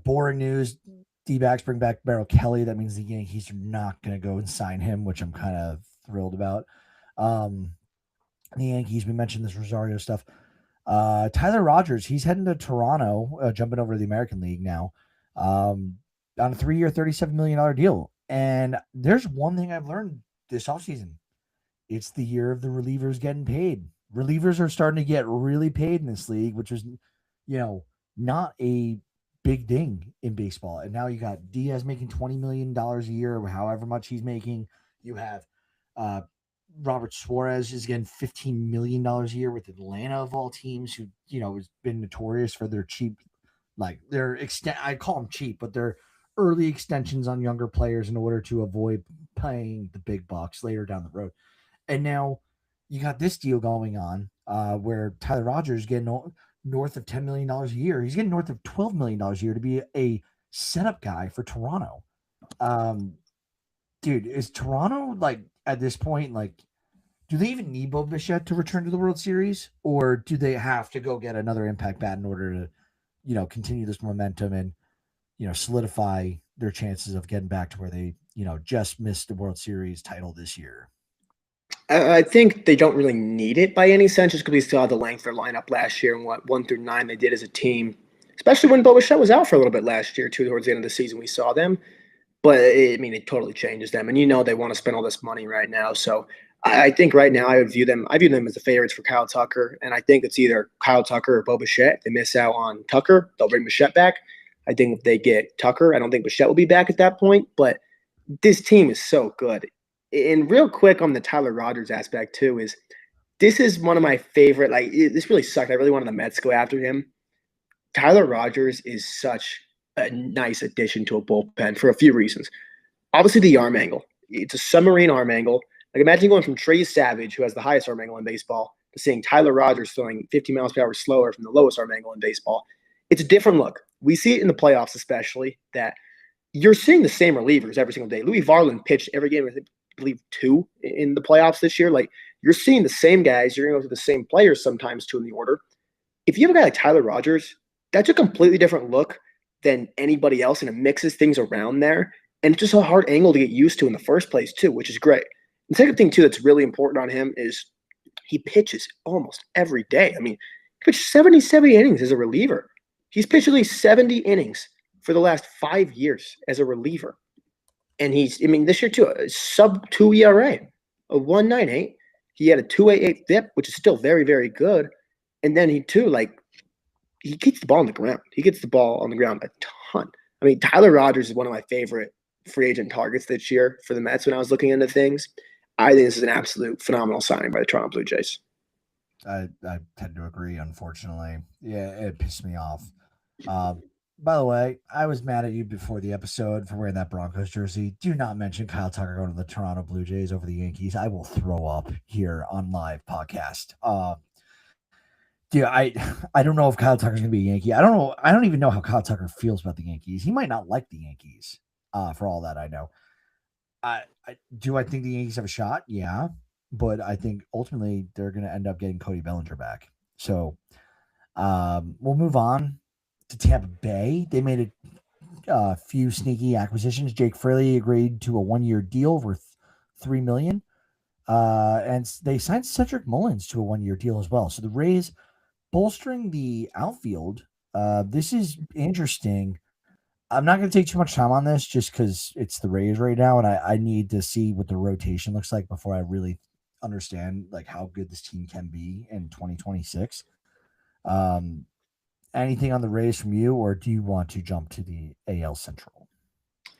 boring news. D-backs bring back Merrill Kelly. That means the Yankees are not going to go and sign him, which I'm kind of thrilled about. The Yankees, we mentioned this Rosario stuff. Tyler Rogers, he's heading to Toronto, jumping over to the American League now, on a 3-year, $37 million deal. And there's one thing I've learned this offseason. It's the year of the relievers getting paid. Relievers are starting to get really paid in this league, which was, not a big thing in baseball. And now you got Diaz making $20 million a year, or however much he's making. You have Robert Suarez is getting $15 million a year with Atlanta of all teams, who has been notorious for their cheap, like their extent. I call them cheap, but they're early extensions on younger players in order to avoid paying the big bucks later down the road. And now you got this deal going on where Tyler Rogers getting north of $10 million a year. He's getting north of $12 million a year to be a setup guy for Toronto. Um, dude, is Toronto like at this point like? Do they even need Bo Bichette to return to the World Series, or do they have to go get another impact bat in order to, continue this momentum and solidify their chances of getting back to where they just missed the World Series title this year? I think they don't really need it by any sense, just because we saw the length of their lineup last year and what 1 through 9 they did as a team, especially when Bo Bichette was out for a little bit last year, too, towards the end of the season we saw them. But it totally changes them, and they want to spend all this money right now. So I think right now I view them as the favorites for Kyle Tucker, and I think it's either Kyle Tucker or Bo Bichette. If they miss out on Tucker, they'll bring Bichette back. I think if they get Tucker, I don't think Bichette will be back at that point. But this team is so good. And real quick on the Tyler Rogers aspect too is this is one of my favorite. Like this really sucked. I really wanted the Mets to go after him. Tyler Rogers is such a nice addition to a bullpen for a few reasons. Obviously, the arm angle. It's a submarine arm angle. Like imagine going from Trey Savage, who has the highest arm angle in baseball, to seeing Tyler Rogers throwing 50 miles per hour slower from the lowest arm angle in baseball. It's a different look. We see it in the playoffs, especially that you're seeing the same relievers every single day. Louis Varland pitched every game, I believe 2 in the playoffs this year. Like you're seeing the same guys. You're going to go to the same players sometimes 2 in the order. If you have a guy like Tyler Rogers, that's a completely different look than anybody else, and it mixes things around there. And it's just a hard angle to get used to in the first place, too, which is great. The second thing, too, that's really important on him is he pitches almost every day. I mean, he pitched 70 innings as a reliever. He's pitched at least 70 innings for the last 5 years as a reliever. And this year, too, a sub-2 ERA, a 1.98. He had a 2.88 FIP, which is still very, very good. And then he gets the ball on the ground. He gets the ball on the ground a ton. I mean, Tyler Rogers is one of my favorite free agent targets this year for the Mets when I was looking into things. I think this is an absolute phenomenal signing by the Toronto Blue Jays. I tend to agree, unfortunately. Yeah, it pissed me off. By the way, I was mad at you before the episode for wearing that Broncos jersey. Do not mention Kyle Tucker going to the Toronto Blue Jays over the Yankees. I will throw up here on live podcast. Dude, I don't know if Kyle Tucker's gonna be a Yankee. I don't know. I don't even know how Kyle Tucker feels about the Yankees. He might not like the Yankees, for all that I know. I think the Yankees have a shot? Yeah, but I think ultimately they're gonna end up getting Cody Bellinger back. So we'll move on to Tampa Bay. They made a few sneaky acquisitions. Jake Fraley agreed to a 1-year deal worth $3 million, and they signed Cedric Mullins to a 1-year deal as well. So the Rays bolstering the outfield. This is interesting. I'm not going to take too much time on this just because it's the Rays right now, and I need to see what the rotation looks like before I really understand like how good this team can be in 2026. Anything on the Rays from you, or do you want to jump to the AL Central?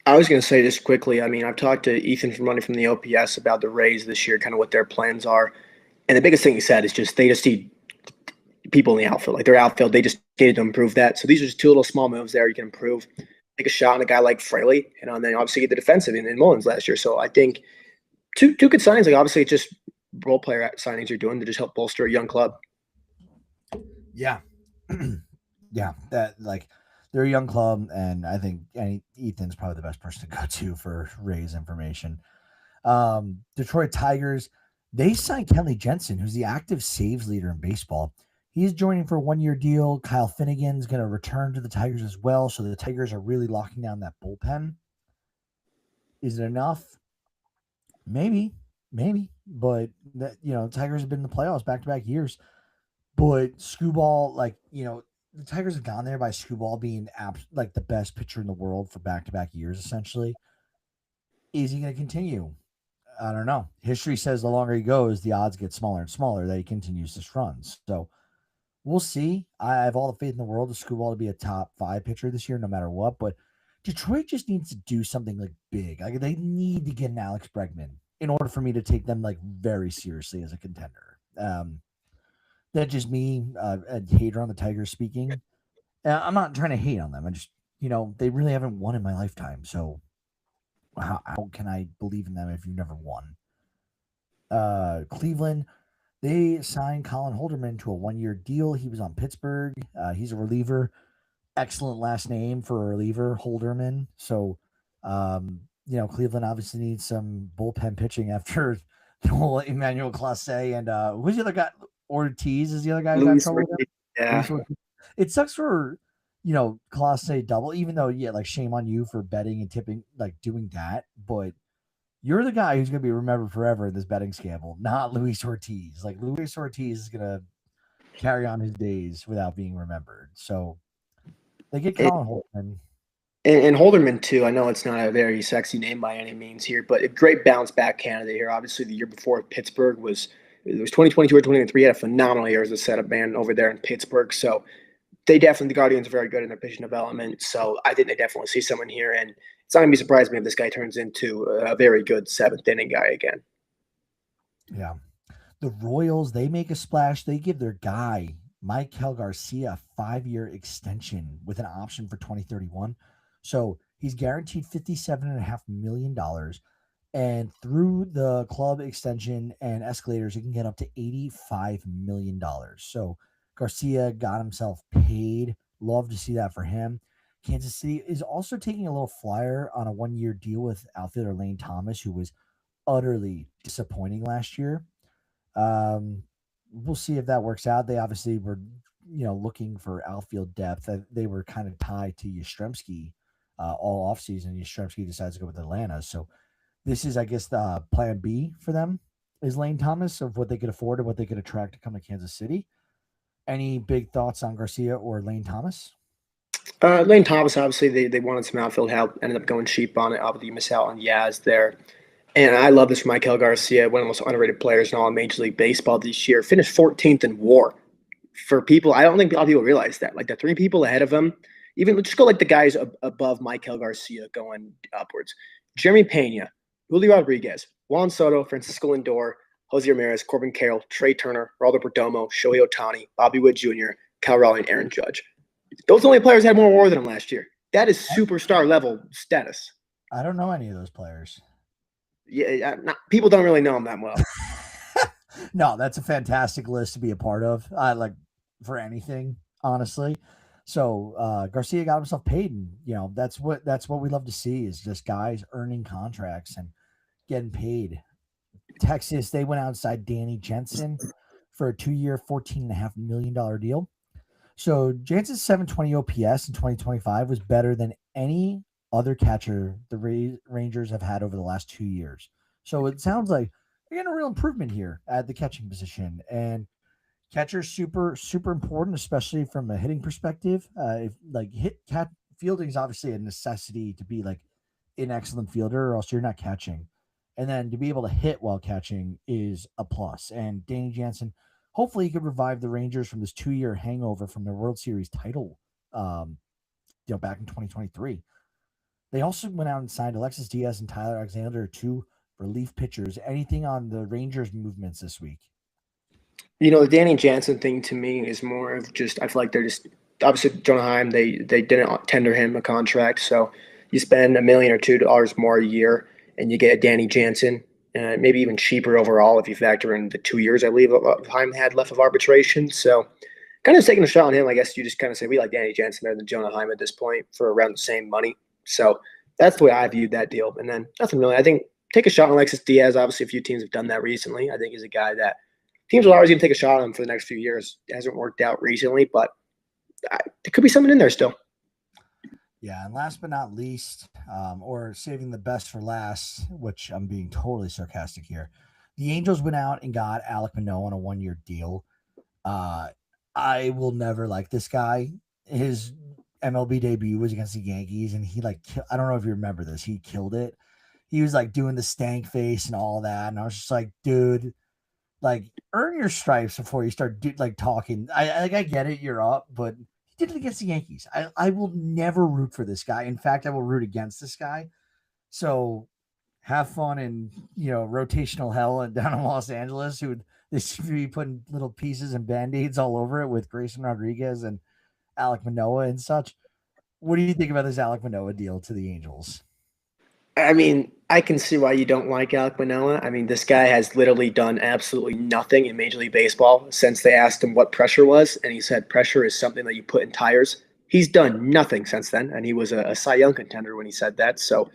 I was going to say this quickly. I mean, I've talked to Ethan from running from the OPS about the Rays this year, kind of what their plans are. And the biggest thing he said is they just need people in the outfield. Like their outfield, they just needed to improve that. So these are just 2 little small moves there you can improve. Take a shot on a guy like Fraley, and then obviously get the defensive in Mullins last year. So I think two good signings. Like obviously, it's just role player signings you're doing to just help bolster a young club. Yeah, yeah. That like they're a young club, and I think Ethan's probably the best person to go to for Rays information. Detroit Tigers, they signed Kenley Jensen, who's the active saves leader in baseball. He's joining for a 1-year deal. Kyle Finnegan's going to return to the Tigers as well. So the Tigers are really locking down that bullpen. Is it enough? Maybe. But Tigers have been in the playoffs back-to-back years. But Skubal, the Tigers have gone there by Skubal being the best pitcher in the world for back-to-back years, essentially. Is he going to continue? I don't know. History says the longer he goes, the odds get smaller and smaller that he continues this run. So we'll see. I have all the faith in the world of Skubal to be a top 5 pitcher this year, no matter what. But Detroit just needs to do something big. Like they need to get an Alex Bregman in order for me to take them like very seriously as a contender. That's just me, a hater on the Tigers speaking. I'm not trying to hate on them. I just, they really haven't won in my lifetime. So how can I believe in them if you've never won? Cleveland, they signed Colin Holderman to a 1-year deal. He was on Pittsburgh. He's a reliever. Excellent last name for a reliever, Holderman. So, Cleveland obviously needs some bullpen pitching after the whole Emmanuel Clase and who's the other guy? Ortiz is the other guy who got in Luis trouble with Ortiz, yeah. it sucks for Clase double, even though like shame on you for betting and tipping, like doing that, but you're the guy who's gonna be remembered forever in this betting scandal, not Luis Ortiz. Like Luis Ortiz is gonna carry on his days without being remembered. So they get And, Colin Holtman. and Holderman too. I know it's not a very sexy name by any means here, but a great bounce back candidate here. Obviously, the year before Pittsburgh was 2022 or 2023. He had a phenomenal year as a setup man over there in Pittsburgh. So the Guardians are very good in their pitching development. So I think they definitely see someone here, and it's not gonna be surprising me if this guy turns into a very good seventh inning guy again. Yeah. The Royals, they make a splash. They give their guy, Michael Garcia, a 5-year extension with an option for 2031. So he's guaranteed $57.5 million. And through the club extension and escalators, he can get up to $85 million. So Garcia got himself paid. Love to see that for him. Kansas City is also taking a little flyer on a 1-year deal with outfielder Lane Thomas, who was utterly disappointing last year. We'll see if that works out. They obviously were, looking for outfield depth. They were kind of tied to Yastrzemski all offseason. Yastrzemski decides to go with Atlanta. So this is, I guess, the plan B for them is Lane Thomas of what they could afford and what they could attract to come to Kansas City. Any big thoughts on Garcia or Lane Thomas? Lane Thomas, obviously, they wanted some outfield help, ended up going cheap on it. Obviously, you miss out on Yaz there. And I love this for Michael Garcia, one of the most underrated players in all of Major League Baseball this year. Finished 14th in WAR. For people, I don't think a lot of people realize that. Like the three people ahead of him, even let's just go like the guys above Michael Garcia going upwards. Jeremy Pena, Julio Rodriguez, Juan Soto, Francisco Lindor, Jose Ramirez, Corbin Carroll, Trey Turner, Geraldo Perdomo, Shohei Ohtani, Bobby Wood Jr., Cal Raleigh, and Aaron Judge. Those only players had more WAR than him last year. That is superstar level status. I don't know any of those players. Yeah, people don't really know him that well. No, that's a fantastic list to be a part of. Like for anything, honestly. So Garcia got himself paid, and that's what we love to see is just guys earning contracts and getting paid. Texas, they went outside Danny Jensen for a 2-year, $14.5 million deal. So Jansen's 720 OPS in 2025 was better than any other catcher the Rangers have had over the last 2 years. So it sounds like we're getting a real improvement here at the catching position. And catcher's super, super important, especially from a hitting perspective. If like fielding is obviously a necessity to be like an excellent fielder, or else you're not catching. And then to be able to hit while catching is a plus. And Danny Jansen, hopefully he could revive the Rangers from this 2-year hangover from their World Series title, back in 2023. They also went out and signed Alexis Diaz and Tyler Alexander, 2 relief pitchers. Anything on the Rangers movements this week? The Danny Jansen thing to me is more of just I feel like they're just obviously Jonah Heim, they didn't tender him a contract, so you spend $1 million or $2 more a year and you get a Danny Jansen, maybe even cheaper overall if you factor in the 2 years I believe Heim had left of arbitration. So kind of taking a shot on him. I guess you just kind of say we like Danny Jansen better than Jonah Heim at this point for around the same money. So that's the way I viewed that deal. And then nothing really. I think take a shot on Alexis Diaz. Obviously, a few teams have done that recently. I think he's a guy that teams are always going to take a shot on him for the next few years. It hasn't worked out recently, but there could be something in there still. Yeah, and last but not least, or saving the best for last, which I'm being totally sarcastic here, the Angels went out and got Alek Manoah on a 1-year deal. I will never like this guy. His MLB debut was against the Yankees, and he I don't know if you remember this, he killed it. He was like doing the stank face and all that, and I was just like, dude, like earn your stripes before you start talking. I get it, you're up, but he did it against the Yankees. I will never root for this guy. In fact, I will root against this guy. So have fun in rotational hell and down in Los Angeles. They seem to be putting little pieces and band-aids all over it with Grayson Rodriguez and Alek Manoah and such. What do you think about this Alek Manoah deal to the Angels? I mean, I can see why you don't like Alek Manoah. I mean, this guy has literally done absolutely nothing in Major League Baseball since they asked him what pressure was, and he said pressure is something that you put in tires. He's done nothing since then, and he was a Cy Young contender when he said that. So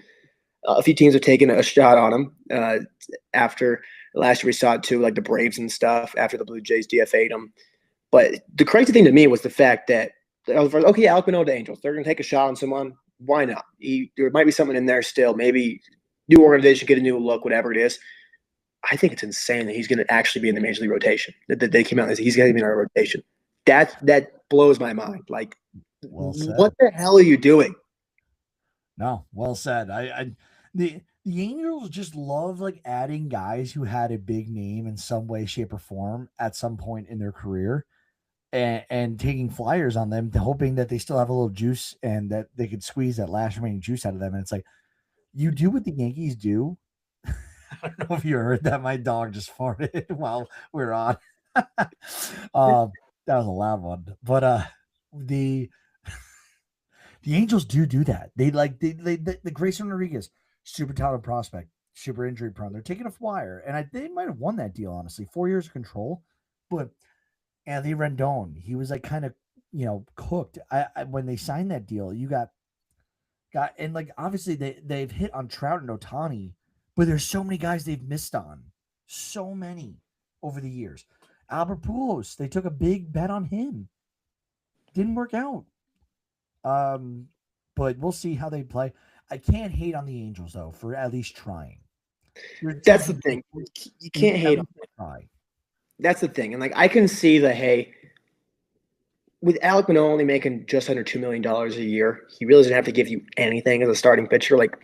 a few teams are taking a shot on him after last year. We saw it too, like the Braves and stuff, after the Blue Jays DFA'd him. But the crazy thing to me was the fact that I was like, okay, Alek Manoah to Angels. They're going to take a shot on someone. Why not? There might be something in there still. Maybe new organization, get a new look, whatever it is. I think it's insane that he's going to actually be in the Major League rotation. That they came out and said he's going to be in our rotation. That blows my mind. Like, what the hell are you doing? No, well said. The Angels just love like adding guys who had a big name in some way, shape, or form at some point in their career, and taking flyers on them, hoping that they still have a little juice and that they could squeeze that last remaining juice out of them. And it's like, you do what the Yankees do. I don't know if you heard that. My dog just farted while we're on. That was a loud one. But the Angels do that. They the Grayson Rodriguez, super talented prospect, super injury prone. They're taking a flyer, and they might have won that deal, honestly. 4 years of control, but Anthony Rendon, he was like kind of cooked. When they signed that deal, you got and like obviously they've hit on Trout and Ohtani, but there's so many guys they've missed on, so many over the years. Albert Pujols, they took a big bet on him, didn't work out. But we'll see how they play. I can't hate on the Angels though for at least trying. That's the thing. You can't hate on them. Try. That's the thing. And like I can see the with Alek Manoah only making just under $2 million a year, he really doesn't have to give you anything as a starting pitcher. Like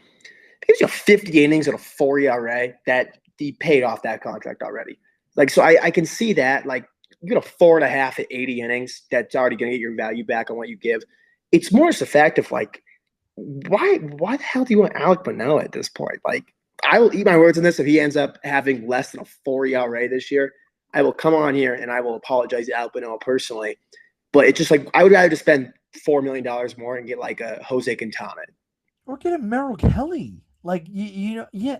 he gives you 50 innings at a 4 ERA, that he paid off that contract already. Like so I can see that. Like you get a 4.5 at 80 innings, that's already gonna get your value back on what you give. It's more just the fact of like, why the hell do you want Alek Manoah at this point? Like, I will eat my words on this if he ends up having less than a 4 ERA this year. I will come on here and I will apologize to Alek Manoah personally. But it's just like I would rather just spend $4 million more and get like a Jose Quintana. Or get a Merrill Kelly. Like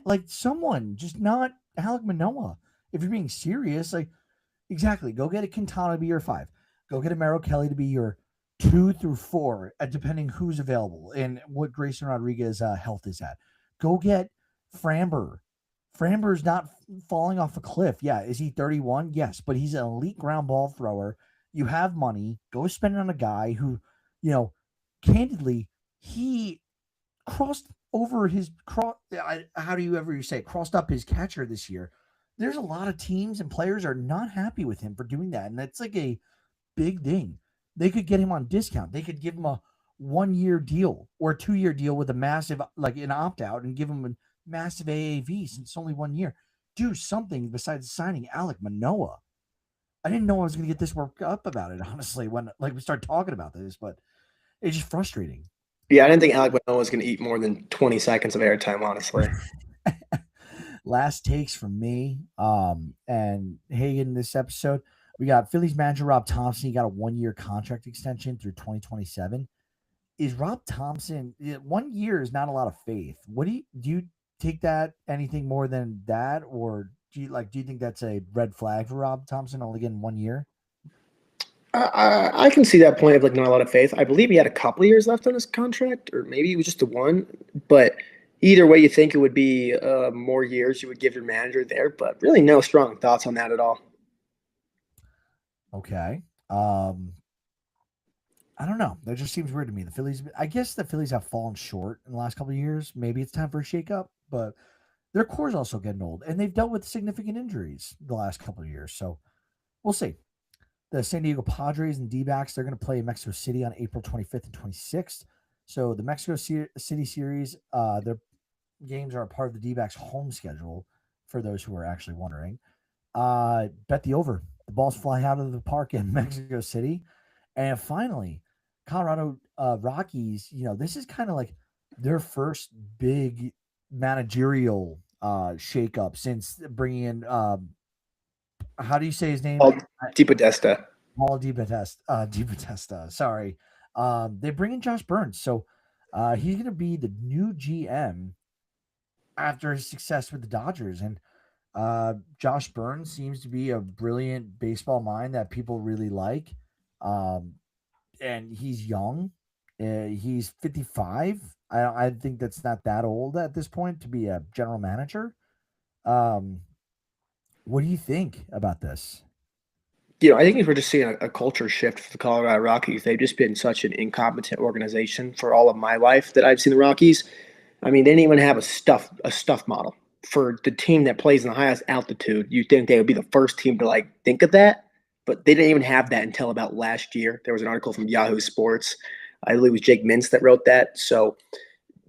like someone, just not Alek Manoah. If you're being serious, like exactly, go get a Quintana to be your 5. Go get a Merrill Kelly to be your 2 through 4, depending who's available and what Grayson Rodriguez health is at. Go get Framber. Framber's not falling off a cliff. Yeah, is he 31? Yes, but he's an elite ground ball thrower. You have money. Go spend it on a guy who, candidly, he crossed over his how do you ever say crossed up his catcher this year. There's a lot of teams and players are not happy with him for doing that, and that's like a big thing. They could get him on discount. They could give him a 1-year deal or a 2-year deal with a massive, like an opt out, and give him a massive AAV since it's only 1 year. Do something besides signing Alek Manoah. I didn't know I was going to get this worked up about it, honestly, when we start talking about this, but it's just frustrating. Yeah, I didn't think Alek Manoah was going to eat more than 20 seconds of airtime, honestly. Last takes from me and Hagen this episode. We got Phillies manager Rob Thompson. He got a 1-year contract extension through 2027. Is Rob Thompson 1 year is not a lot of faith. What do you take that anything more than that, or do you think that's a red flag for Rob Thompson only getting 1 year? I can see that point of like not a lot of faith. I believe he had a couple of years left on his contract, or maybe it was just the one. But either way, you think it would be more years you would give your manager there, but really no strong thoughts on that at all. Okay. I don't know. That just seems weird to me. I guess the Phillies have fallen short in the last couple of years. Maybe it's time for a shakeup, but their core is also getting old, and they've dealt with significant injuries the last couple of years. So we'll see. The San Diego Padres and D-backs, they're going to play in Mexico City on April 25th and 26th. So the Mexico City series, their games are a part of the D-backs home schedule for those who are actually wondering. Bet the over. The balls fly out of the park in Mexico City. And finally, Colorado Rockies, this is kind of like their first big managerial shakeup since bringing in how do you say his name? Paul DePodesta. Paul DiBatesta. Sorry. They bring in Josh Burns, so he's going to be the new GM after his success with the Dodgers. And Josh Burns seems to be a brilliant baseball mind that people really like. Um, and he's young. He's 55. I think that's not that old at this point to be a general manager. Um, what do you think about this? I think we're just seeing a culture shift for the Colorado Rockies. They've just been such an incompetent organization for all of my life that I've seen the Rockies. I mean, they didn't even have a stuff model for the team that plays in the highest altitude. You think they would be the first team to like think of that, but they didn't even have that until about last year. There was an article from Yahoo Sports. I believe it was Jake Mintz that wrote that. So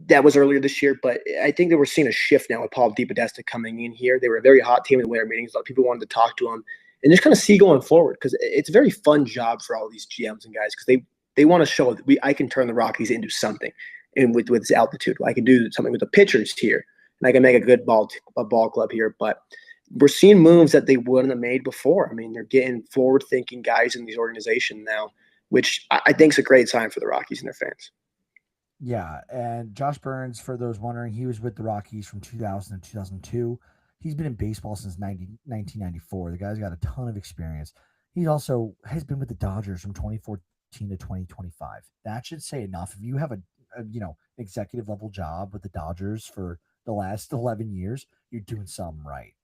that was earlier this year, but I think that we're seeing a shift now with Paul DePodesta coming in here. They were a very hot team in the winter meetings. A lot of people wanted to talk to him and just kind of see going forward because it's a very fun job for all these GMs and guys because they want to show that I can turn the Rockies into something, and with this altitude, I can do something with the pitchers here, and I can make a good ball club here. But we're seeing moves that they wouldn't have made before. I mean, they're getting forward thinking guys in these organizations now, which I think is a great sign for the Rockies and their fans. Yeah, and Josh Burns, for those wondering, he was with the Rockies from 2000 to 2002. He's been in baseball since 1994. The guy's got a ton of experience. He also has been with the Dodgers from 2014 to 2025. That should say enough. If you have a executive level job with the Dodgers for the last 11 years, you're doing something right.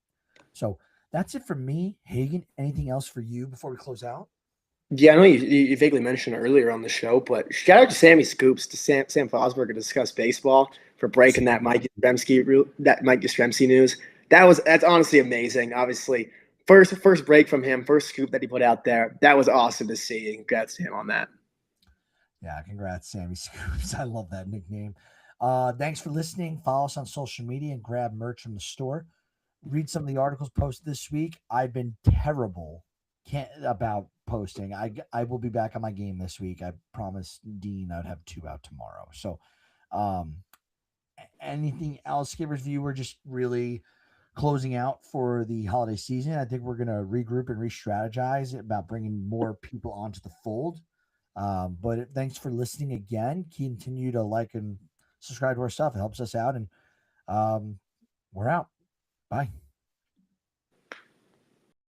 So that's it for me. Hagen, anything else for you before we close out? Yeah, I know you vaguely mentioned it earlier on the show, but shout out to Sammy Scoops, to Sam Fosberg, to discuss baseball for breaking that Mike Yastrzemski news. That's honestly amazing. Obviously, first break from him, first scoop that he put out there. That was awesome to see. Congrats to him on that. Yeah, congrats, Sammy Scoops. I love that nickname. Thanks for listening. Follow us on social media and grab merch from the store. Read some of the articles posted this week. I've been terrible about posting. I will be back on my game this week. I promised Dean I'd have two out tomorrow. So, um, anything else, Skipper's View? We're just really closing out for the holiday season. I think we're going to regroup and re-strategize about bringing more people onto the fold. But thanks for listening again. Continue to like and subscribe to our stuff. It helps us out. And we're out. Bye.